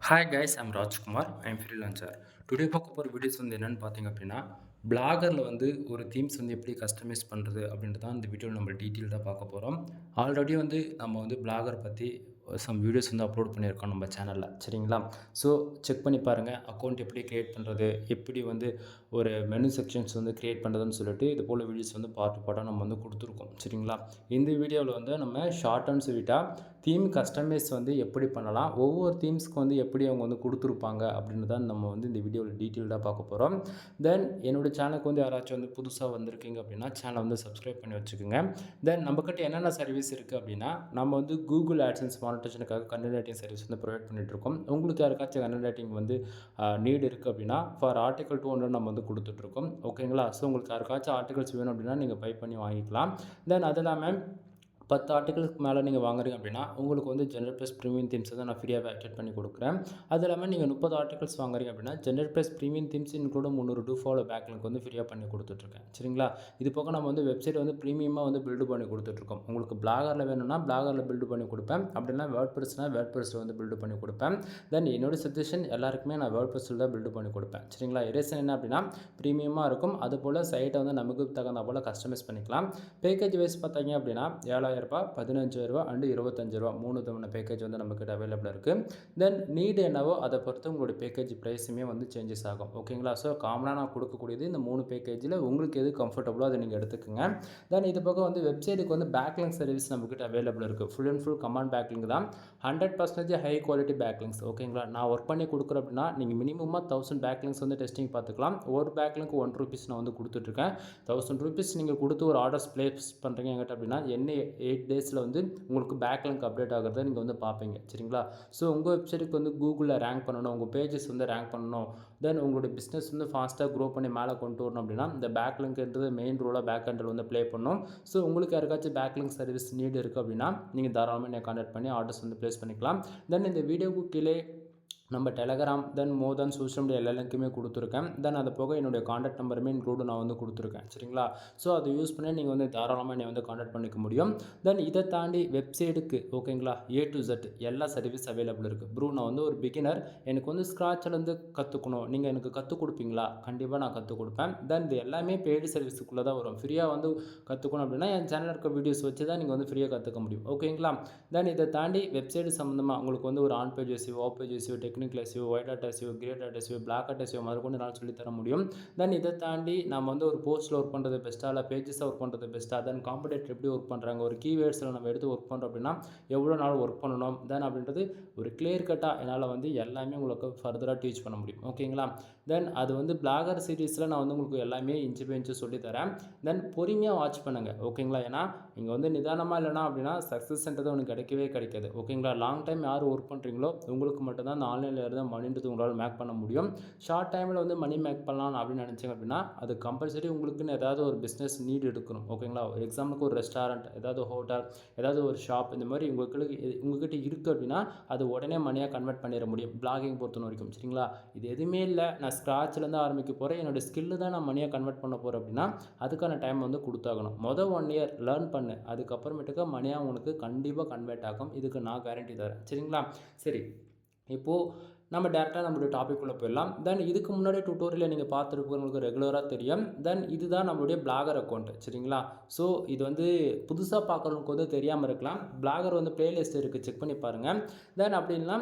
Hi guys, I'm Rajkumar. I'm freelancer. Today பார்க்க போகிற videos வந்து என்னென்னு பார்த்தீங்க அப்படின்னா, பிளாகரில் வந்து ஒரு தீம்ஸ் வந்து எப்படி கஸ்டமைஸ் பண்ணுறது அப்படின்ட்டு தான் இந்த வீடியோவில் நம்ம டீட்டெயில்டாக பார்க்க போகிறோம். ஆல்ரெடி வந்து நம்ம வந்து பிளாகர் பற்றி சம் வீடியோஸ் வந்து அப்லோட் பண்ணியிருக்கோம் நம்ம சேனலில், சரிங்களா? ஸோ செக் பண்ணி பாருங்கள். அக்கௌண்ட் எப்படி க்ரியேட் பண்ணுறது, எப்படி வந்து ஒரு மெனு செக்ஷன்ஸ் வந்து க்ரியேட் பண்ணுறதுன்னு சொல்லிட்டு இது போல் வீடியோஸ் வந்து பார்ட்டாக நம்ம வந்து கொடுத்துருக்கோம், சரிங்களா? இந்த வீடியோவில் வந்து நம்ம ஷார்ட் அண்ட் ஸ்வீட்டாக தீம் கஸ்டமைஸ் வந்து எப்படி பண்ணலாம், ஒவ்வொரு தீம்ஸ்க்கு வந்து எப்படி அவங்க வந்து கொடுத்துருப்பாங்க அப்படின்னு தான் நம்ம வந்து இந்த வீடியோவில் டீட்டெயில்டாக பார்க்க போகிறோம். தென் என்னோடய சேனலுக்கு வந்து யாராச்சும் வந்து புதுசாக வந்திருக்கீங்க அப்படின்னா சேனலை வந்து சப்ஸ்கிரைப் பண்ணி வச்சுக்கோங்க. தென் நம்மக்கிட்ட என்னென்ன சர்வீஸ் இருக்குது அப்படின்னா, நம்ம வந்து கூகுள் ஆட்சன்ஸ் மானிட்டேஷனுக்காக கண்டென்ட் ரைட்டிங் சர்வீஸ் வந்து ப்ரொவைட் பண்ணிகிட்ருக்கோம். உங்களுக்கு யாருக்காச்சும் கண்டென்ட் ரைட்டிங் வந்து நீட் இருக்குது அப்படின்னா ஃபார் ஆர்டிகல் 200 நம்ம வந்து கொடுத்துட்ருக்கோம், ஓகேங்களா? ஸோ உங்களுக்கு யாருக்காச்சும் ஆர்டிகல்ஸ் வேணும் அப்படின்னா நீங்கள் பை பண்ணி வாங்கிக்கலாம். தென் அது இல்லாமல் 10 ஆர்டிகிள்ஸ்க்கு மேலே நீங்கள் வாங்குறீங்க அப்படின்னா உங்களுக்கு வந்து ஜெனரல் ப்ளஸ் ப்ரீமியம் தீம்ஸை தான் நான் ஃப்ரீயாக ஆக்டிவேட் பண்ணி கொடுக்குறேன். அது இல்லாமல் நீங்கள் 30 ஆர்டிகல்ஸ் வாங்குறீங்க அப்படின்னா general plus premium themes include 300 do follow backlink வந்து ஃப்ரீயாக பண்ணி கொடுத்துட்ருக்கேன், சரிங்களா? இது போக நம்ம வந்து வெப்சைட் வந்து ப்ரீமியமாக வந்து பில்டு பண்ணி கொடுத்துட்ருக்கோம். உங்களுக்கு பிளாகரில் வேணும்னா பிளாகரில் பில்டு பண்ணி கொடுப்பேன். அப்படின்னா வேர்ட் ப்ரெஸ்ஸில் வந்து பில்டு பண்ணி கொடுப்பேன். தென் என்னோட சஜஷன் எல்லாருக்குமே நான் வேர்ட் ப்ரெஸ்ஸில் தான் பில்டு பண்ணி கொடுப்பேன், சரிங்களா? ரீசன் என்ன அப்படின்னா ப்ரீமியமாக இருக்கும். அதுபோல் சைட்டை வந்து நமக்கு தகுந்த போல் கஸ்டமைஸ் பண்ணிக்கலாம். பேக்கேஜ் வைஸ் பார்த்தீங்க அப்படின்னா ரூ. 7,000 ரூ. அண்டு ரூ. 25 3 விதமான பேக்கேஜ் வந்து நம்மக்கிட்ட அவைலபிளாக இருக்குது. தென் நீடு என்னவோ அதை பொறுத்து உங்களுடைய பேக்கேஜ் ப்ரைஸுமே வந்து சேஞ்சஸ் ஆகும், ஓகேங்களா? ஸோ காமனாக நான் கொடுக்கக்கூடியது இந்த 3 பேக்கேஜில் உங்களுக்கு எது கம்ஃபர்டபுளோ அதை நீங்கள் எடுத்துக்கோங்க. தென் இது போக வந்து வெப்சைட்டுக்கு வந்து பேக்லிங்க் சர்வீஸ் நம்மக்கிட்ட அவைலபிள் இருக்குது. Full and full command backlink தான், 100% ஹை குவாலிட்டி பேக்லிங்க்ஸ், ஓகேங்களா? நான் ஒர்க் பண்ணி கொடுக்குறேன் அப்படின்னா நீங்கள் மினிமமாக 1000 பேக்லிங்க்ஸ் வந்து டெஸ்டிங் பார்த்துக்கலாம். ஒரு பேக்லிங்க் ₹1 நான் வந்து கொடுத்துட்ருக்கேன். ₹1000 நீங்கள் கொடுத்து ஒரு ஆர்டர்ஸ் ப்ளேஸ் பண்ணுறீங்க என்கிட்ட அப்படின்னா என்ன 8 டேஸில் வந்து உங்களுக்கு பேக்லிங்க் அப்டேட் ஆகிறத நீங்கள் வந்து பார்ப்பீங்க, சரிங்களா? ஸோ உங்கள் வெப்சைட்டுக்கு வந்து கூகுளில் ரேங்க் பண்ணணும், உங்கள் பேஜஸ் வந்து ரேங்க் பண்ணணும், தென் உங்களுடைய பிஸ்னஸ் வந்து ஃபாஸ்ட்டாக க்ரோ பண்ணி மேலே கொண்டு வரணும் அப்படின்னா இந்த பேக்லிங்க்ன்றது மெயின் ரோலாக பேக் ஹேண்டில் வந்து ப்ளே பண்ணணும். ஸோ உங்களுக்கு யாருக்காச்சும் பேக்லிங்க் சர்வீஸ் நீடு இருக்குது அப்படின்னா நீங்கள் தாராளமாக என்னை கான்டாக்ட் பண்ணி ஆர்டர்ஸ் வந்து ப்ளேஸ் பண்ணிக்கலாம். தென் இந்த வீடியோவுக்கு கீழே நம்ம டெலகிராம் தென் மோர் தென் சோஷியல் மீடியா எல்லா லிங்க்குமே கொடுத்துருக்கேன். தென் அது போக என்னுடைய காண்டாக்ட் நம்பருமே இன்க்ளூடு நான் வந்து கொடுத்துருக்கேன், சரிங்களா? ஸோ அதை யூஸ் பண்ணி நீங்கள் வந்து தாராளமாக என்னை வந்து காண்டாக்ட் பண்ணிக்க முடியும். தென் இதை தாண்டி வெப்சைட்டுக்கு, ஓகேங்களா, A to Z எல்லா சர்வீஸ் அவைலபிள் இருக்குது. ப்ரோ நான் வந்து ஒரு பிகினர், எனக்கு வந்து ஸ்க்ராட்ச்லேருந்து கற்றுக்கணும், நீங்கள் எனக்கு கற்றுக் கொடுப்பீங்களா? கண்டிப்பாக நான் கற்றுக் கொடுப்பேன். தென் இது எல்லாமே பெய்டு சர்வீஸுக்குள்ளே தான் வரும். ஃப்ரீயாக வந்து கற்றுக்கணும் அப்படின்னா என் சேனலில் இருக்க வீடியோஸ் வச்சு தான் நீங்கள் வந்து ஃப்ரீயாக கற்றுக்க முடியும், ஓகேங்களா? தென் இதை தாண்டி வெப்சைட் சம்மந்தமாக உங்களுக்கு வந்து ஒரு on page SEO, off page SEO, technical SEO, white hat SEO, grey hat SEO, black hat SEO முதற்கொண்டு என்னால் சொல்லி தர முடியும். தென் இதை தாண்டி நம்ம வந்து ஒரு போஸ்ட்டில் ஒர்க் பண்ணுறது பெஸ்ட்டாக இல்லை பேஜஸாக ஒர்க் பண்ணுறது பெஸ்ட்டாக, தென் காம்படேட்டர் எப்படி ஒர்க் பண்ணுறாங்க, ஒரு கீவேர்ட்ஸில் நம்ம எடுத்து ஒர்க் பண்ணுறோம் அப்படின்னா எவ்வளோ நாள் ஒர்க் பண்ணணும், தென் அப்படின்றது ஒரு கிளியர் கட்டாக என்னால் வந்து எல்லாமே உங்களுக்கு ஃபர்தராக டீச் பண்ண முடியும், ஓகேங்களா? தென் அது வந்து பிளாகர் சீரீஸில் நான் வந்து உங்களுக்கு எல்லாமே இன்ச்சு பை இன்ச்சு சொல்லித்தரேன். தென் பொறுமையாக வாட்ச் பண்ணுங்கள், ஓகேங்களா? ஏன்னா இங்கே வந்து நிதானமாக இல்லைனா அப்படின்னா சக்ஸஸ்ன்றது உனக்கு கிடைக்கவே கிடைக்காது, ஓகேங்களா? லாங் டைம் யார் ஒர்க் பண்ணுறீங்களோ உங்களுக்கு மட்டும்தான் அந்த ஆன்லைனில் இருந்தால் மணின்றது உங்களால் மேக் பண்ண முடியும். ஷார்ட் டைமில் வந்து மணி மேக் பண்ணலாம் அப்படின்னு நினச்சிங்க அப்படின்னா அது கம்பல்சரி உங்களுக்குன்னு ஏதாவது ஒரு பிஸ்னஸ் நீட் எடுக்கணும், ஓகேங்களா? ஒரு எக்ஸாம்பிளுக்கு ஒரு ரெஸ்டாரண்ட், ஏதாவது ஹோட்டல், ஏதாவது ஒரு ஷாப், இந்த மாதிரி உங்கள்கிட்ட இருக்குது அப்படின்னா அது உடனே மணியாக கன்வெர்ட் பண்ணிட முடியும் பிளாகிங் பொறுத்த வரைக்கும், சரிங்களா? இது எதுவுமே இல்லை, நான் ஸ்க்ராட்ச்லேருந்து ஆரம்பிக்க போகிறேன், என்னோடய ஸ்கில்லு தான் நான் மணியாக கன்வெர்ட் பண்ண போகிறேன் அப்படின்னா அதுக்கான டைம் வந்து கொடுத்தாகணும். 1 இயர் லேர்ன் பண்ணு, அதுக்கப்புறமேட்டுக்கு மணியாக உங்களுக்கு கண்டிப்பாக கன்வெர்ட் ஆகும், இதுக்கு நான் கேரண்டி தரேன், சரிங்களா? சரி, இப்போது நம்ம டேரெக்டாக நம்மளுடைய டாபிக் உள்ள போயிடலாம். தென் இதுக்கு முன்னாடி டுட்டோரியலை நீங்கள் பார்த்துருப்பவங்களுக்கு ரெகுலராக தெரியும். தென் இதுதான் நம்மளுடைய பிளாகர் அக்கௌண்ட், சரிங்களா? ஸோ இது வந்து புதுசாக பார்க்குறவங்களுக்கு வந்து தெரியாமல் இருக்கலாம். பிளாகர் வந்து பிளேலிஸ்ட் இருக்குது, செக் பண்ணி பாருங்கள். தென் அப்படின்னா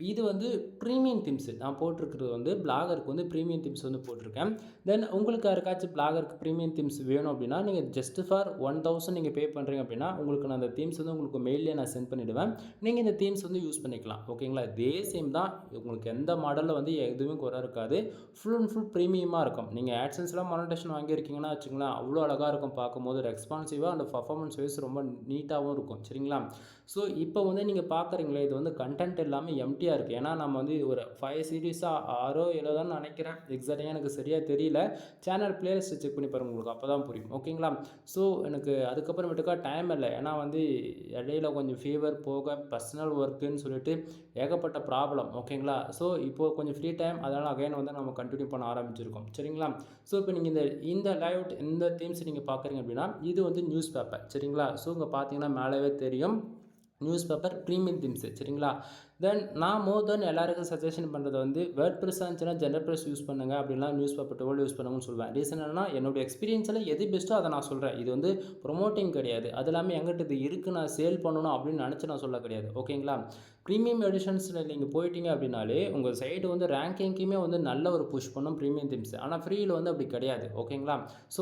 இது வந்து ப்ரீமியம் தீம்ஸ் நான் போட்டிருக்கிறது வந்து பிளாகருக்கு வந்து ப்ரீமியம் தீம்ஸ் வந்து போட்டிருக்கேன். தென் உங்களுக்கு யாருக்காச்சும் பிளாகருக்கு ப்ரீமியம் தீம்ஸ் வேணும் அப்படின்னா நீங்கள் ஜஸ்ட் ஃபார் 1000 நீங்கள் பே பண்ணுறீங்க அப்படின்னா உங்களுக்கு நான் அந்த தீம்ஸ் வந்து உங்களுக்கு மெயிலே நான் சென்ட் பண்ணிவிடுவேன். நீங்கள் இந்த தீம்ஸ் வந்து யூஸ் பண்ணிக்கலாம், ஓகேங்களா? இதே சேம் தான், உங்களுக்கு எந்த மாடலில் வந்து எதுவுமே குறை இருக்காது. ஃபுல் அண்ட் ஃபுல் ப்ரீமியமாக இருக்கும். நீங்கள் ஆட்சன்ஸ்லாம் மானிட்டேஷன் வாங்கியிருக்கீங்கன்னா வச்சுங்களேன், அவ்வளோ அழகாக இருக்கும் பார்க்கும்போது, ரெஸ்பான்சிவாக அந்த பர்ஃபார்மன்ஸ் வைஸ் ரொம்ப நீட்டாகவும் இருக்கும், சரிங்களா? ஸோ இப்போ வந்து நீங்கள் பார்க்குறீங்களே இது வந்து கண்டென்ட் எல்லாமே எம்டி இருக்குது. ஏன்னா நம்ம வந்து ஒரு 5 சீரீஸாக 6 7 தான் நினைக்கிறேன், எக்ஸாக்டாக எனக்கு சரியாக தெரியல. சேனல் பிளேலிஸ்ட் செக் பண்ணி பாருங்கள், உங்களுக்கு அப்போ தான் புரியும், ஓகேங்களா? ஸோ எனக்கு அதுக்கப்புறமேட்டுக்கா டைம் இல்லை, ஏன்னா வந்து இடையில கொஞ்சம் ஃபீவர் போக பர்சனல் ஒர்க்குன்னு சொல்லிட்டு ஏகப்பட்ட ப்ராப்ளம், ஓகேங்களா? ஸோ இப்போது கொஞ்சம் ஃப்ரீ டைம், அதனால் அகைன் வந்து நம்ம கண்டினியூ பண்ண ஆரம்பிச்சிருக்கோம், சரிங்களா? ஸோ இப்போ நீங்கள் இந்த லேஅவுட் இந்த தீம்ஸ் நீங்கள் பார்க்குறீங்க அப்படின்னா இது வந்து நியூஸ் பேப்பர், சரிங்களா? ஸோ இங்கே பார்த்தீங்கன்னா மேலேவே தெரியும் நியூஸ் பேப்பர் ப்ரீமியம் தீம்ஸு, சரிங்களா? தென் நான் மோர் தென் எல்லாருக்கும் சஜஷன் பண்ணுறது வந்து வேர்ட்பிரஸ் இருந்துச்சுன்னா ஜென்ரல் யூஸ் பண்ணுங்க அப்படின்னா நியூஸ் பேப்பர் டுவெல் யூஸ் பண்ணுங்கன்னு சொல்லுவேன். ரீசன் என்னன்னா என்னுடைய எக்ஸ்பீரியன்ஸில் எது பெஸ்ட்டோ அதை நான் சொல்கிறேன். இது வந்து ப்ரொமோட்டிங் கிடையாது. அது இல்லாமல் எங்கிட்ட இது இருக்குது நான் சேல் பண்ணணும் அப்படின்னு நினச்சி நான் சொல்ல கிடையாது. ஓகேங்களா? ப்ரீமியம் எடிஷன்ஸில் நீங்கள் போயிட்டீங்க அப்படின்னாலே உங்கள் சைடு வந்து ரேங்கிங்க்குமே வந்து நல்ல ஒரு புஷ் பண்ணும் ப்ரீமியம் தீம்ஸ். ஆனால் ஃப்ரீயில் வந்து அப்படி கிடையாது. ஓகேங்களா? ஸோ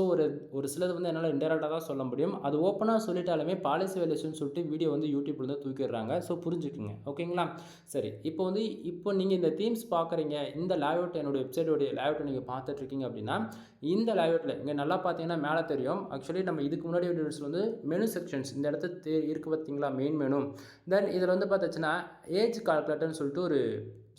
ஒரு சிலது வந்து என்னால் இன்டெரக்டாக தான் சொல்ல முடியும். அது ஓப்பனாக சொல்லிட்டாலுமே பாலிசி வேல்யூஷன் சொல்லிட்டு வீடியோ வந்து யூடியூப்லேருந்து தூக்கிடுறாங்க. ஸோ புரிஞ்சுக்குங்க. ஓகேங்களா? சரி, இப்போ நீங்கள் இந்த தீம்ஸ் பார்க்குறீங்க, இந்த லேஅவுட் என்னோட வெப்சைட்டோடைய லேஅவுட்டை நீங்கள் பார்த்துட்ருக்கீங்க அப்படின்னா, இந்த லேஅவுட்டில் இங்கே நல்லா பார்த்தீங்கன்னா மேலே தெரியும். ஆக்சுவலி நம்ம இதுக்கு முன்னாடி வீடியோஸில் வந்து மெனு செக்ஷன்ஸ் இந்த இடத்த இருக்குது பார்த்தீங்களா, மெயின் மெனு. தென் இதில் வந்து பார்த்துச்சுன்னா ஏஜ் கால்குலேட்டர்னு சொல்லிட்டு ஒரு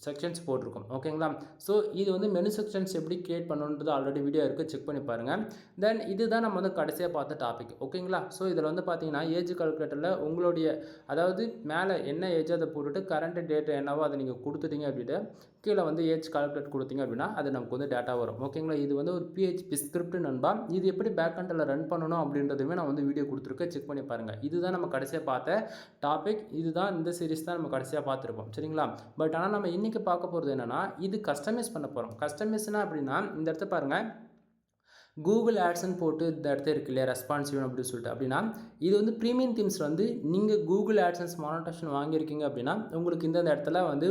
செக்ஷன்ஸ் போட்டிருக்கோம். ஓகேங்களா? ஸோ இது வந்து மெனு செக்ஷன்ஸ் எப்படி கிரியேட் பண்ணணுன்றது ஆல்ரெடி வீடியோ இருக்குது, செக் பண்ணி பாருங்கள். தென் இதுதான் நம்ம வந்து கடைசியாக பார்த்த டாபிக். ஓகேங்களா? ஸோ இதில் வந்து பார்த்தீங்கன்னா ஏஜ் கால்குலேட்டரில் உங்களுடைய அதாவது மேலே என்ன ஏஜ் அதை போட்டுட்டு கரண்ட் டேட் என்னவோ அதை நீங்கள் கொடுத்துட்டீங்க அப்படின்ட்டு கீழே வந்து ஏஜ் கால்குலேட் கொடுத்தீங்க அப்படின்னா அது நமக்கு வந்து டேட்டா வரும். ஓகேங்களா? இது வந்து ஒரு PHP ஸ்கிரிப்ட் நண்பா. இது எப்படி பேக்கெண்டில் ரன் பண்ணணும் அப்படின்றதுமே நான் வந்து வீடியோ கொடுத்துருக்கேன், செக் பண்ணி பாருங்கள். இதுதான் நம்ம கடைசியாக பார்த்த டாபிக். இதுதான் இந்த சீரிஸ் தான் நம்ம கடைசியாக பார்த்துருப்போம். சரிங்களா? பட் ஆனால் நம்ம இன்றைக்கி பார்க்க போகிறது என்னென்னா இது கஸ்டமைஸ் பண்ண போகிறோம். கஸ்டமைஸ்னா அப்படின்னா இந்த இடத்த பாருங்கள், கூகுள் ஆட்ஸ்ன்னு போட்டு இந்த இடத்த இருக்கு இல்லையா, ரெஸ்பான்சிவ் அப்படின்னு சொல்லிட்டு. அப்படின்னா இது வந்து ப்ரீமியம் தீம்ஸ் வந்து நீங்கள் கூகுள் ஆட்சன்ஸ் மானிட்டேஷன் வாங்கியிருக்கீங்க அப்படின்னா உங்களுக்கு இந்த இடத்துல வந்து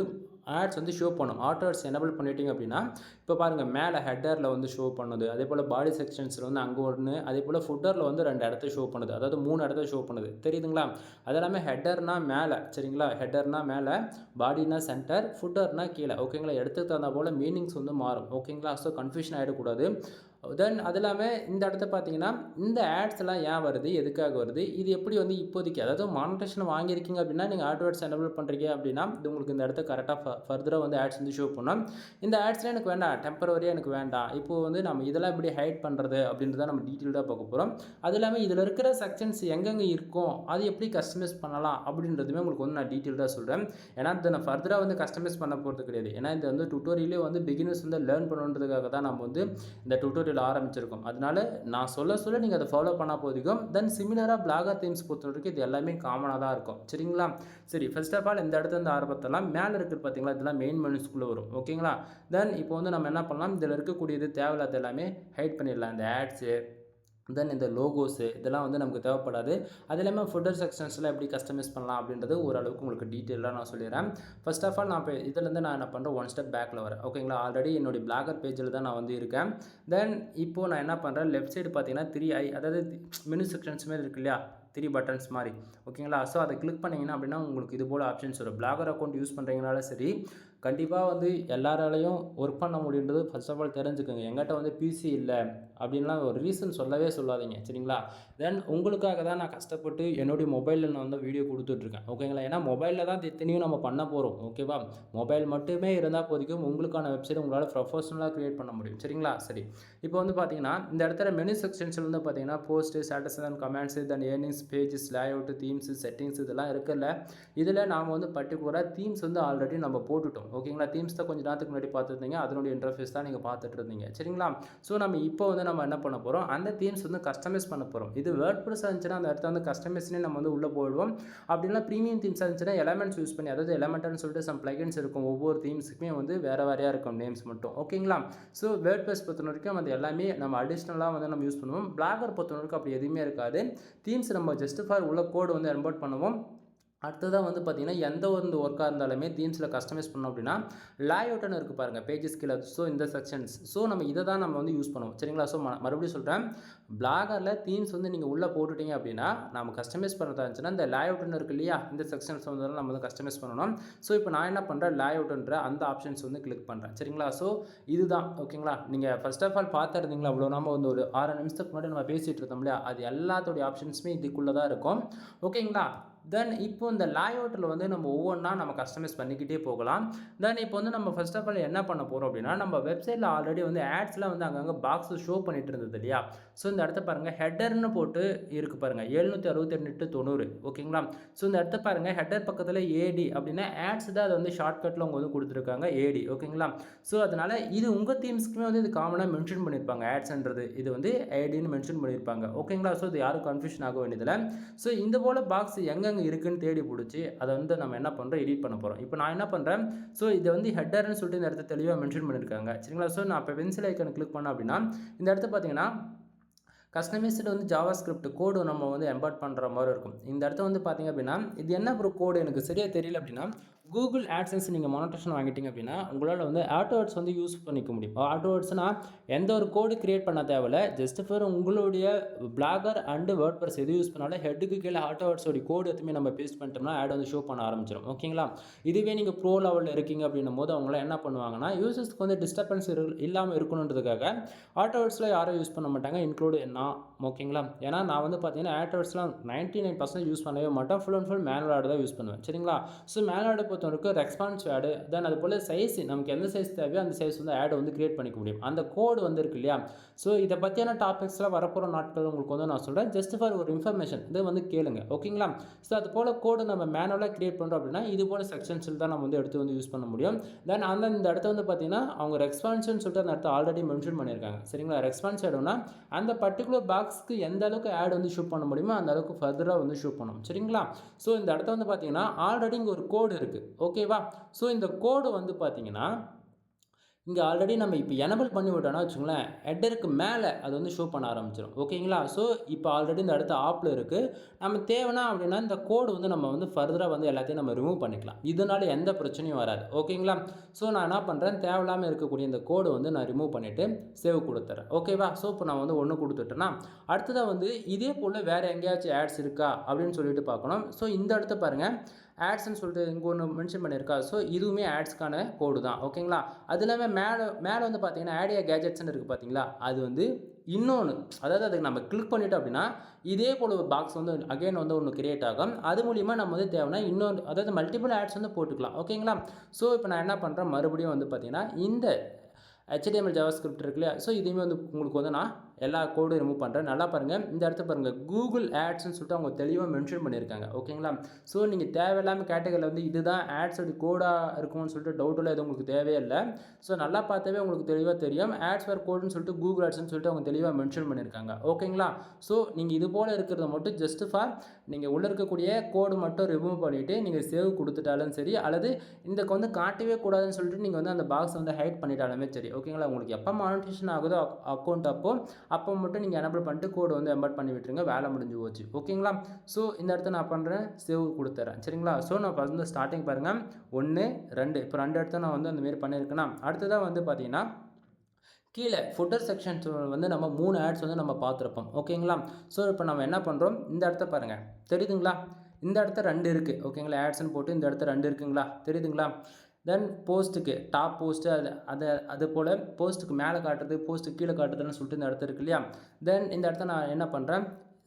ஆட்ஸ் வந்து ஷோ பண்ணும். ஆட்டோ ஆட்ஸ் எனபிள் பண்ணிட்டீங்க அப்படின்னா இப்போ பாருங்கள் மேலே ஹெட்டரில் வந்து ஷோ பண்ணுது. அதே போல் பாடி செக்ஷன்ஸில் வந்து அங்கே ஒன்று, அதே போல் ஃபுட்டரில் வந்து 2 இடத்த ஷோ பண்ணுது. அதாவது 3 இடத்த ஷோ பண்ணுது. தெரியுதுங்களா? அது எல்லாமே ஹெட்டர்னால் மேலே. சரிங்களா? ஹெட்டர்னால் மேலே, பாடினா சென்டர், ஃபுட்டர்னால் கீழே. ஓகேங்களா? இடத்துக்கு தகுந்த போல் மீனிங்ஸ் வந்து மாறும். ஓகேங்களா? ஸோ கன்ஃபியூஷன் ஆகிடக்கூடாது. தென் அது இல்லாமல் இந்த இடத்த பார்த்தீங்கன்னா இந்த ஆட்ஸ்லாம் ஏன் வருது, எதுக்காக வருது, இது எப்படி வந்து இப்போதைக்கு அதாவது மானிட்டேஷன் வாங்கியிருக்கீங்க அப்படின்னா நீங்கள் ஆட்டோ ஆட்ஸ் எனபிள் பண்ணுறீங்க அப்படின்னா இது உங்களுக்கு இந்த இடத்த கரெக்டாக ஃபர்தராக வந்து ஆட்ஸ் வந்து ஷோ பண்ணோம். இந்த ஆட்ஸ்லாம் எனக்கு வேண்டாம், டெம்பரவரியாக எனக்கு வேண்டாம். இப்போது வந்து நம்ம இதெல்லாம் எப்படி ஹைட் பண்ணுறது அப்படின்றத நம்ம டீட்டெயில்டாக பார்க்க போகிறோம். அது இல்லாமல் இதில் இருக்கிற செக்ஷன்ஸ் எங்கெங்கே இருக்கும், அது எப்படி கஸ்டமைஸ் பண்ணலாம் அப்படின்றதுமே உங்களுக்கு வந்து நான் டீட்டெயில்டாக சொல்கிறேன். ஏன்னா இதை நான் ஃபர்தராக வந்து கஸ்டமைஸ் பண்ண போகிறது கிடையாது. ஏன்னா இது வந்து டுட்டோரியலே வந்து பிகினர்ஸ் வந்து லேர்ன் பண்ணுறதுக்காக தான் நம்ம வந்து இந்த டுட்டோரியல் ஆரம்பிச்சிருக்கோம். அதனால நான் சொல்ல நீங்கள் அதை ஃபாலோ பண்ணால் போதிக்கும். தென் சிமிலராக பிளாகர் தீம்ஸ் பொறுத்தவரைக்கும் இது எல்லாமே காமனாக தான் இருக்கும். சரிங்களா? சரி, ஃபர்ஸ்ட் ஆஃப் ஆல் இந்த இடத்துல இருந்து ஆரம்பத்தெல்லாம் மேலே இருக்குது பார்த்தீங்களா, இதெல்லாம் மெயின் மெனுஸ்குள்ளே வரும். ஓகேங்களா? தென் இப்போ வந்து நம்ம என்ன பண்ணலாம், இதில் இருக்கக்கூடியது தேவையில்லாத எல்லாமே ஹைட் பண்ணிடலாம். இந்த ஆட்ஸு, தென் இந்த லோகோஸு இதெல்லாம் வந்து நமக்கு தேவைப்படாது. அது இல்லாமல் ஃபுட்டர் செக்ஷன்ஸில் எப்படி கஸ்டமைஸ் பண்ணலாம் அப்படின்றது ஓரளவுக்கு உங்களுக்கு டீட்டெயிலாக நான் சொல்லிடுறேன். ஃபர்ஸ்ட் ஆஃப் ஆல் நான் இப்போ இதிலேருந்து நான் என்ன பண்ணுறேன், ஒன் ஸ்டெப் பேக்கில் வரேன். ஓகேங்களா? ஆல்ரெடி என்னுடைய பிளாகர் பேஜில் தான் நான் வந்து இருக்கேன். தென் இப்போது நான் என்ன பண்ணுறேன், லெஃப்ட் சைடு பார்த்தீங்கன்னா 3i அதாவது மெனு செக்ஷன்ஸ் மாதிரி இருக்கு இல்லையா, 3 பட்டன்ஸ் மாதிரி. ஓகேங்களா? ஸோ அதை கிளிக் பண்ணிங்கன்னா அப்படின்னா உங்களுக்கு இது போல் ஆப்ஷன்ஸ் வரும். பிளாகர் அக்கௌண்ட் யூஸ் பண்ணுறீங்கனால சரி, கண்டிப்பாக வந்து எல்லாராலையும் ஒர்க் பண்ண முடியுன்றது ஃபர்ஸ்ட் ஆஃப் ஆல் தெரிஞ்சுக்கோங்க. எங்கிட்ட வந்து பிசி இல்லை அப்படின்லாம் ஒரு ரீசன் சொல்லவே சொல்லாதீங்க. சரிங்களா? தென் உங்களுக்காக தான் நான் கஷ்டப்பட்டு என்னுடைய மொபைலில் நான் வந்து வீடியோ கொடுத்துட்ருக்கேன். ஓகேங்களா? ஏன்னா மொபைலில் தான் எத்தனையும் நம்ம பண்ண போகிறோம். ஓகேவா? மொபைல் மட்டுமே இருந்தால் போதிக்கும் உங்களுக்கான வெப்சைட் உங்களால் ப்ரொஃபஷனலாக க்ரியேட் பண்ண முடியும். சரிங்களா? சரி, இப்போ வந்து பார்த்தீங்கன்னா இந்த இடத்துல மெனு செக்ஷன்ஸில் வந்து பார்த்தீங்கன்னா post, status and comments, then earnings, pages, layout, themes, settings இதெல்லாம் இருக்குல்ல. இதில் நாம் வந்து பர்டிகுலராக தீம்ஸ் வந்து ஆல்ரெடி நம்ம போட்டுட்டோம். ஓகேங்களா? தீம்ஸ் தான் கொஞ்சம் நேரத்துக்கு முன்னாடி பார்த்துருந்தீங்க. அதனுடைய இன்டர்ஃபேஸ் தான் நீங்கள் பார்த்துட்டு இருந்தீங்க. சரிங்களா? ஸோ நம்ம இப்போ வந்து நம்ம என்ன பண்ண போகிறோம், அந்த தீம்ஸ் வந்து கஸ்டமைஸ் பண்ண போகிறோம். இது வேர்ட்பிரஸ் இருந்துச்சுன்னா அந்த இடத்துல வந்து கஸ்டமைஸ்னே நம்ம வந்து உள்ளே போயிடுவோம். அப்படின்னா ப்ரீமியம் தீம்ஸ் இருந்துச்சுன்னா எலமெண்ட்ஸ் யூஸ் பண்ணி, அதாவது எலமெண்ட்னு சொல்லிட்டு சம் பிளகின்ஸ் இருக்கும். ஒவ்வொரு தீம்ஸுக்குமே வந்து வேறு வேறையாக இருக்கும் நேம்ஸ் மட்டும். ஓகேங்களா? ஸோ வேர்ட்பிரஸ் பொறுத்த வரைக்கும் அது எல்லாமே நம்ம அடிஷ்னலாக வந்து நம்ம யூஸ் பண்ணுவோம். பிளாகர் பொறுத்த வரைக்கும் அப்படி எதுவுமே இருக்காது. தீம்ஸ் நம்ம ஜஸ்ட் ஃபார் உள்ள கோடு வந்து இம்போர்ட் பண்ணுவோம். அடுத்ததாக வந்து பார்த்தீங்கன்னா எந்த ஒரு ஒர்க்காக இருந்தாலுமே தீம்ஸில் கஸ்டமைஸ் பண்ணோம் அப்படின்னா லேஅவுட்னு இருக்குது பாருங்கள், பேஜஸ் கீழே. ஸோ இந்த செக்ஷன்ஸ், ஸோ நம்ம இதை தான் நம்ம வந்து யூஸ் பண்ணுவோம். சரிங்களா? ஸோ மறுபடியும் சொல்கிறேன், பிளாகரில் தீம்ஸ் வந்து நீங்கள் உள்ளே போட்டுட்டீங்க அப்படின்னா நம்ம கஸ்டமைஸ் பண்ணுறதா இருந்துச்சுன்னா இந்த லேஅவுட்னு இருக்குது இல்லையா, இந்த செக்ஷன்ஸ் வந்து நம்ம வந்து கஸ்டமைஸ் பண்ணணும். ஸோ இப்போ நான் என்ன பண்ணுறேன், லேஅவுட்ன்ற அந்த ஆப்ஷன்ஸ் வந்து கிளிக் பண்ணுறேன். சரிங்களா? ஸோ இதுதான். ஓகேங்களா? நீங்கள் ஃபர்ஸ்ட் ஆஃப் ஆல் பார்த்துருந்தீங்களா, அவ்வளோ நம்ம வந்து ஒரு 6 நிமிஷத்துக்கு முன்னாடி நம்ம பேசிகிட்டு இருந்தோம் இல்லையா, அது எல்லாத்தோடைய ஆப்ஷன்ஸுமே இதுக்குள்ளே தான் இருக்கும். ஓகேங்களா? தென் இப்போ இந்த லேஅவுட்டில் வந்து நம்ம ஒவ்வொன்றா நம்ம கஸ்டமைஸ் பண்ணிக்கிட்டே போகலாம். தென் இப்போ வந்து நம்ம ஃபர்ஸ்ட் ஆஃப் ஆல் என்ன பண்ண போகிறோம் அப்படின்னா, நம்ம வெப்சைட்டில் ஆல்ரெடி வந்து ஆட்ஸ்லாம் வந்து அங்கங்கே பாக்ஸ் ஷோ பண்ணிட்டு இருந்தது இல்லையா. ஸோ இந்த இடத்த பாருங்கள், ஹெட்டர்னு போட்டு இருக்குது பாருங்கள், 768.90. ஓகேங்களா? ஸோ இந்த இடத்த பாருங்கள், ஹெட்டர் பக்கத்தில் ஏடி அப்படின்னா ஆட்ஸ் தான், அதை வந்து ஷார்ட்கட்டில் அவங்க வந்து கொடுத்துருக்காங்க ஏடி. ஓகேங்களா? ஸோ அதனால் இது உங்கள் தீம்ஸ்க்குமே வந்து இது காமனாக மென்ஷன் பண்ணியிருப்பாங்க. ஆட்ஸ்ன்றது இது வந்து ஏடின்னு மென்ஷன் பண்ணியிருப்பாங்க. ஓகேங்களா? ஸோ இது யாரும் கன்ஃபியூஷன் ஆக வேண்டியதில்லை. ஸோ இந்த போல் பாக்ஸ் எங்கெங்க எங்கெங்கே இருக்குன்னு தேடி பிடிச்சி அதை வந்து நம்ம என்ன பண்ணுறோம், எடிட் பண்ண போகிறோம். இப்போ நான் என்ன பண்ணுறேன், ஸோ இதை வந்து ஹெட்டர்னு சொல்லிட்டு இந்த இடத்த தெளிவாக மென்ஷன் பண்ணியிருக்காங்க. சரிங்களா? ஸோ நான் இப்போ பென்சில் ஐக்கனை கிளிக் பண்ணேன் அப்படின்னா இந்த இடத்த பார்த்தீங்கன்னா கஸ்டமைஸ்டு வந்து ஜாவா ஸ்கிரிப்ட் கோடு நம்ம வந்து எம்பர்ட் பண்ணுற மாதிரி இருக்கும். இந்த இடத்த வந்து பார்த்தீங்க அப்படின்னா இது என்ன ப்ரோ கோடு எனக்கு சரியாக தெரியல அப்படின்னா கூகுள் ஆட்சன்ஸ் நீங்கள் மானிட்டேஷன் வாங்கிட்டீங்க அப்படின்னா உங்களால் வந்து ஆட்டோவேர்ட்ஸ் வந்து யூஸ் பண்ணிக்க முடியும். ஆட்டோவேர்ட்ஸ்னால் எந்த ஒரு கோடு கிரியேட் பண்ண தேவையில்ல, ஜஸ்ட் ஃபார் உங்களுடைய பிளாகர் அண்டு வேர்ட் ப்ரெஸ் எது யூஸ் பண்ணாலும் ஹெட்டுக்கு கீழே ஆட்டோவேர்ட்ஸோட கோடு எதுவுமே நம்ம பேஸ்ட் பண்ணிட்டோம்னா ஆட் வந்து ஷோ பண்ண ஆரம்பிச்சிடும். ஓகேங்களா? இதுவே நீங்கள் ப்ரோ லெவலில் இருக்கீங்க அப்படின்னும் போது அவங்களாம் என்ன பண்ணுவாங்கன்னா யூசர்ஸ்க்கு வந்து டிஸ்டர்பன்ஸ் இல்லாமல் இருக்கணுன்றதுக்காக ஆட்டோவேர்ட்ஸில் யாரும் யூஸ் பண்ண மாட்டாங்க, இன்க்ளூடு நான். ஓகேங்களா? ஏன்னா நான் வந்து பார்த்தீங்கன்னா ஆட்டோவேர்ட்ஸ்லாம் 99% யூஸ் பண்ணவே மாட்டேன், full and full manual ad தான் யூஸ் பண்ணுவேன். சரிங்களா? ஸோ மேனுவல் ஆட் பொறுத்தவரைக்கும் ரெஸ்பான்சிவ் ஆடு தென் அது போல் சைஸ் நமக்கு எந்த சைஸ் தேவையோ அந்த சைஸ் வந்து ஆட் வந்து கிரியேட் பண்ணிக்க முடியும். அந்த கோடு வந்து இருக்கு இல்லையா? ஸோ இதை பற்றியான டாபிக்ஸ்லாம் வரப்போகிற நாட்கள் உங்களுக்கு வந்து நான் சொல்கிறேன், ஜஸ்ட் ஃபார் ஒரு இன்ஃபர்மேஷன் இதை வந்து கேளுங்க. ஓகேங்களா? ஸோ அது போல் கோடு நம்ம மேனுவலாக கிரியேட் பண்ணுறோம் அப்படின்னா இது போல் செக்ஷன்ஸில் தான் நம்ம வந்து எடுத்து வந்து யூஸ் பண்ண முடியும். தென் இந்த இடத்த வந்து பார்த்தீங்கன்னா அவங்க ரெஸ்பான்ஸ்னு சொல்லிட்டு அந்த இடத்த ஆல்ரெடி மென்ஷன் பண்ணியிருக்காங்க. சரிங்களா? ரெஸ்பான்ஸ் ஆடுனா அந்த பர்டிகுலர் பாக்ஸ்க்கு எந்த அளவுக்கு ஆட் வந்து ஷூட் பண்ண முடியுமோ அந்த அளவுக்கு ஃபர்தராக வந்து ஷூட் பண்ணணும். சரிங்களா? ஸோ இந்த இடத்த வந்து பார்த்தீங்கன்னா ஆல்ரெடி இங்கே ஒரு கோடு இருக்குது. ஓகேவா? ஸோ இந்த கோடு வந்து பார்த்தீங்கன்னா இங்கே ஆல்ரெடி நம்ம இப்போ எனபிள் பண்ணி விட்டோம்னா வச்சுங்களேன் ஹெட்டருக்கு மேலே அது வந்து ஷோ பண்ண ஆரம்பிச்சிடும். ஓகேங்களா? ஸோ இப்போ ஆல்ரெடி இந்த இடத்த ஆப்பில் இருக்குது. நம்ம தேவைன்னா அப்படின்னா இந்த கோடு வந்து நம்ம வந்து ஃபர்தராக வந்து எல்லாத்தையும் நம்ம ரிமூவ் பண்ணிக்கலாம். இதனால் எந்த பிரச்சனையும் வராது. ஓகேங்களா? ஸோ நான் என்ன பண்ணுறேன், தேவையில்லாமல் இருக்கக்கூடிய இந்த கோடு வந்து நான் ரிமூவ் பண்ணிவிட்டு சேவ் கொடுத்துட்றேன். ஓகேவா? ஸோ இப்போ நான் வந்து ஒன்று கொடுத்துட்டேன்னா அடுத்ததாக வந்து இதே போல் வேறு எங்கேயாச்சும் ஆட்ஸ் இருக்கா அப்படின்னு சொல்லிட்டு பார்க்கணும். ஸோ இந்த இடத்த பாருங்கள், ஆட்ஸ்ன்னு சொல்லிட்டு இங்கே ஒன்று மென்ஷன் பண்ணியிருக்கா. ஸோ இதுவுமே ஆட்ஸ்க்கான கோடு தான். ஓகேங்களா? அது இல்லாமல் மேலே வந்து பார்த்தீங்கன்னா ஆடியா கேஜெட்ஸ்ன்னு இருக்குது பார்த்தீங்களா? அது வந்து இன்னொன்று, அதாவது அதுக்கு நம்ம கிளிக் பண்ணிட்டோம் அப்படின்னா இதே போல் ஒரு பாக்ஸ் வந்து அகைன் வந்து ஒன்று கிரியேட் ஆகும். அது மூலிமா நம்ம வந்து தேவைன்னா இன்னொன்று, அதாவது மல்டிபிள் ஆட்ஸ் வந்து போட்டுக்கலாம். ஓகேங்களா? ஸோ இப்போ நான் என்ன பண்ணுறேன், மறுபடியும் வந்து பார்த்தீங்கன்னா இந்த HTML ஜாவாஸ்கிரிப்ட் இருக்கு இல்லையா? ஸோ இதையுமே வந்து உங்களுக்கு வந்து நான் எல்லா கோடும் ரிமூவ் பண்ணுறேன். நல்லா பாருங்கள், இந்த இடத்த பாருங்கள், கூகுள் ஆட்ஸ்ன்னு சொல்லிட்டு அவங்க தெளிவாக மென்ஷன் பண்ணியிருக்காங்க. ஓகேங்களா? ஸோ நீங்கள் தேவையில்லாமல் கேட்டகரியில் வந்து இதுதான் ஆட்ஸோட கோடாக இருக்கும்னு சொல்லிட்டு டவுட்டில் எதுவும் உங்களுக்கு தேவையே இல்லை. ஸோ நல்லா பார்த்தாவே உங்களுக்கு தெளிவாக தெரியும், ஆட்ஸ் ஃபார் கோடுன்னு சொல்லிட்டு கூகுள் ஆட்ஸ்ன்னு சொல்லிட்டு அவங்க தெளிவாக மென்ஷன் பண்ணியிருக்காங்க. ஓகேங்களா? ஸோ நீங்கள் இது போல் இருக்கிறத மட்டும் ஜஸ்ட் ஃபார் நீங்கள் உள்ளே இருக்கக்கூடிய கோடு மட்டும் ரிமூவ் பண்ணிவிட்டு நீங்கள் சேவ் கொடுத்துட்டாலும் சரி, அல்லது இந்த வந்து காட்டவே கூடாதுன்னு சொல்லிட்டு நீங்கள் வந்து அந்த பாக்ஸ் வந்து ஹைட் பண்ணிட்டாலுமே சரி. ஓகேங்களா? உங்களுக்கு எப்போ மானிட்டேஷன் ஆகுதோ அக்கௌண்ட் அப்போ மட்டும் நீங்கள் எனபிள் பண்ணிட்டு கோடு வந்து எம்பர்ட் பண்ணி விட்டுருங்க, வேலை முடிஞ்சு போச்சு. ஓகேங்களா? ஸோ இந்த இடத்த நான் பண்ணுறேன், சேவ் கொடுத்துறேன். சரிங்களா? ஸோ நான் வந்து ஸ்டார்டிங் பாருங்கள் 1 2 இப்போ 2 இடத்த நான் வந்து அந்தமாரி பண்ணியிருக்கேன்னா அடுத்ததாக வந்து பார்த்தீங்கன்னா கீழே ஃபுட்டர் செக்ஷன்ஸ் வந்து நம்ம 3 ஆட்ஸ் வந்து நம்ம பார்த்துருப்போம். ஓகேங்களா? ஸோ இப்போ நம்ம என்ன பண்ணுறோம், இந்த இடத்த பாருங்கள், தெரியுதுங்களா? இந்த இடத்த 2 இருக்குது. ஓகேங்களா? ஆட்ஸ்ன்னு போட்டு இந்த இடத்த 2 இருக்குங்களா? தெரியுதுங்களா? தென் போஸ்ட்டுக்கு டாப் போஸ்ட்டு அது போல் போஸ்ட்டுக்கு மேலே காட்டுறது, போஸ்ட்டுக்கு கீழே காட்டுறதுன்னு சொல்லிட்டு இந்த இடத்த இருக்கு இல்லையா? தென் இந்த இடத்த நான் என்ன பண்ணுறேன்,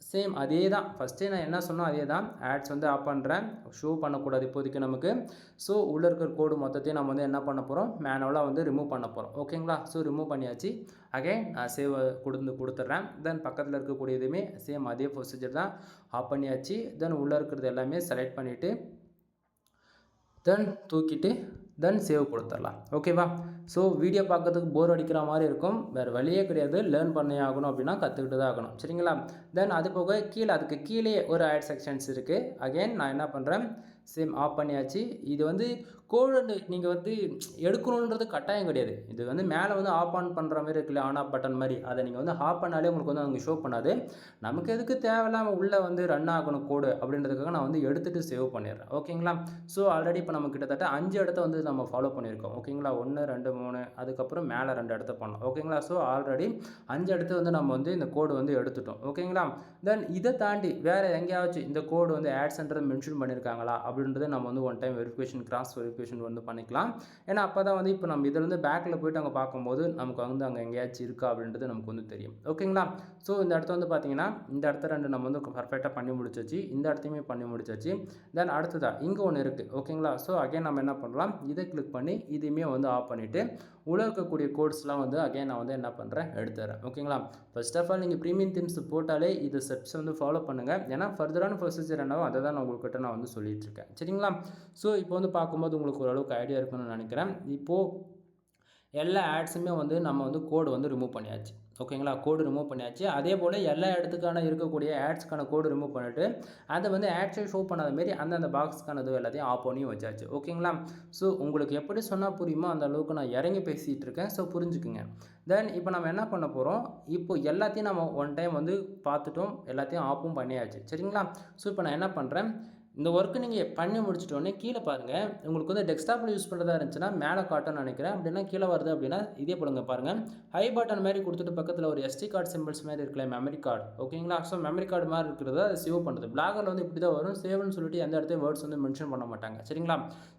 சேம் அதே தான் ஃபஸ்ட்டே நான் என்ன சொன்னோம் அதே தான், ஆட்ஸ் வந்து ஆஃப் பண்ணுறேன், ஷோ பண்ணக்கூடாது இப்போதைக்கு நமக்கு. ஸோ உள்ளே இருக்கிற கோடு மொத்தத்தையும் நம்ம வந்து என்ன பண்ண போகிறோம், மேனுவலாக வந்து ரிமூவ் பண்ண போகிறோம். ஓகேங்களா? ஸோ ரிமூவ் பண்ணியாச்சு. அகைன் நான் சேவ் கொடுத்துட்றேன். தென் பக்கத்தில் இருக்கக்கூடிய இதுவுமே சேம் அதே ப்ரொசீஜர் தான், ஆஃப் பண்ணியாச்சு. தென் உள்ளே இருக்கிறது எல்லாமே செலக்ட் பண்ணிவிட்டு தென் தூக்கிட்டு தென் சேவ் கொடுத்துடலாம். ஓகேவா? ஸோ வீடியோ பார்க்கறதுக்கு போர் அடிக்கிற மாதிரி இருக்கும், வேறு வழியே கிடையாது, லேர்ன் பண்ணி ஆகணும் அப்படின்னா கற்றுக்கிட்டு தான் ஆகணும். சரிங்களா? தென் அது போக கீழே அதுக்கு கீழே ஒரு ஆட் செக்ஷன்ஸ் இருக்குது. அகைன் நான் என்ன பண்ணுறேன், சேம் ஆஃப் பண்ணியாச்சு. இது வந்து கோடு நீங்கள் வந்து எடுக்கணுன்றது கட்டாயம் கிடையாது. இது வந்து மேலே வந்து ஆஃப் ஆன் பண்ணுற மாதிரி இருக்குல்ல, ஆன் ஆஃப் பட்டன் மாதிரி, அதை நீங்கள் வந்து ஆஃப் பண்ணாலே உங்களுக்கு வந்து அங்கே ஷோ பண்ணாது. நமக்கு எதுக்கு தேவையில்லாமல் உள்ளே வந்து ரன் ஆகணும் கோடு அப்படின்றதுக்காக நான் வந்து எடுத்துகிட்டு சேவ் பண்ணிடுறேன். ஓகேங்களா? ஸோ ஆல்ரெடி இப்போ நம்ம கிட்டத்தட்ட 5 இடத்த வந்து நம்ம ஃபாலோ பண்ணியிருக்கோம். ஓகேங்களா? 1 2 3 அதுக்கப்புறம் மேலே 2 இடத்த பண்ணோம். ஓகேங்களா? ஸோ ஆல்ரெடி 5 இடத்த வந்து நம்ம வந்து இந்த கோடு வந்து எடுத்துட்டோம். ஓகேங்களா? தென் இதை தாண்டி வேறு எங்கேயாச்சும் இந்த கோடு வந்து ஆட்ஸ்ன்றதை மென்ஷன் பண்ணியிருக்காங்களா அப்படின்றத நம்ம வந்து one time verification cross verification வந்து பண்ணிக்கலாம். ஏன்னா அப்போ தான் வந்து இப்போ நம்ம இதில் வந்து பேக்கில் போய்ட்டு அங்கே பார்க்கும்போது நமக்கு வந்து அங்கே எங்கேயாச்சும் இருக்கா அப்படின்றது நமக்கு வந்து தெரியும். ஓகேங்களா? ஸோ இந்த இடத்த வந்து பார்த்தீங்கன்னா இந்த இடத்த 2 நம்ம வந்து பர்ஃபெக்டாக பண்ணி முடிச்சாச்சு, இந்த இடத்தையுமே பண்ணி முடிச்சாச்சு. தென் அடுத்ததாக இங்கே ஒன்று இருக்குது. ஓகேங்களா? ஸோ அகைன் நம்ம என்ன பண்ணலாம், இதை கிளிக் பண்ணி இதையுமே வந்து ஆஃப் பண்ணிவிட்டு உள்ள இருக்கக்கூடிய கோட்ஸ்லாம் வந்து அகைன் நான் வந்து என்ன பண்ணுறேன், எடுத்துறேன். ஓகேங்களா? ஃபர்ஸ்ட் ஆஃப் ஆல் நீங்கள் ப்ரீமியம் தீம்ஸ் போட்டாலே இது ஸ்டெப்ஸ் வந்து ஃபாலோ பண்ணுங்கள். ஏன்னா ஃபர்தரான ப்ரொசீஜர் என்னவோ அதை தான் நான் உங்கள்கிட்ட நான் வந்து சொல்லிகிட்ருக்கேன். சரிங்களா? ஸோ இப்போ வந்து பார்க்கும்போது உங்களுக்கு ஓரளவுக்கு ஐடியா இருக்குன்னு நினைக்கிறேன். இப்போது எல்லா ஆட்ஸுமே வந்து நம்ம வந்து கோடு வந்து ரிமூவ் பண்ணியாச்சு. ஓகேங்களா? கோடு ரிமூவ் பண்ணியாச்சு. அதே போல எல்லா இடத்துக்கான இருக்கக்கூடிய ஆட்ஸ்க்கான கோடு ரிமூவ் பண்ணிட்டு, அத வந்து ஆட்ஸே ஷோ பண்ணாத மாரி அந்தந்த பாக்ஸ்க்கான இது எல்லாத்தையும் ஆஃப் பண்ணியும் வச்சாச்சு. ஓகேங்களா? ஸோ உங்களுக்கு எப்படி சொன்னா புரியுமோ, அந்த அளவுக்கு நான் இறங்கி பேசிட்டு இருக்கேன். ஸோ புரிஞ்சுக்குங்க. தென் இப்போ நம்ம என்ன பண்ண போறோம், இப்போ எல்லாத்தையும் நம்ம ஒன் டைம் வந்து பார்த்துட்டோம். எல்லாத்தையும் ஆஃப்பும் பண்ணியாச்சு. சரிங்களா? ஸோ இப்போ நான் என்ன பண்றேன், இந்த ஒர்க் நீங்க பண்ணி முடிச்சுட்டோனே கீழ பாருங்க. உங்களுக்கு வந்து டெஸ்க்டாப்ல யூஸ் பண்றதா இருந்துச்சுன்னா, மேல காட்டும்னு நெனைக்கிறேன். அப்படின்னா கீழ வருது அப்படின்னா, இதே போலங்க பாருங்க. ஹை பட்டன் மாரி குடுத்துட்டு பக்கத்துல ஒரு எஸ்டி கார்ட் சிம்பல்ஸ் மாரி இருக்குல்ல, மெமரி கார்டு. ஓகேங்களா? ஸோ மெமரி கார்டு மாரி இருக்கிறத அது சேவ் பண்ணுது. பிளாகர்ல வந்து இப்படி தான் வரும். சேவ்ன்னு சொல்லிட்டு எந்த இடத்துலயும் வேர்ட்ஸ் வந்து மென்ஷன் பண்ண மாட்டாங்க. சரிங்களா?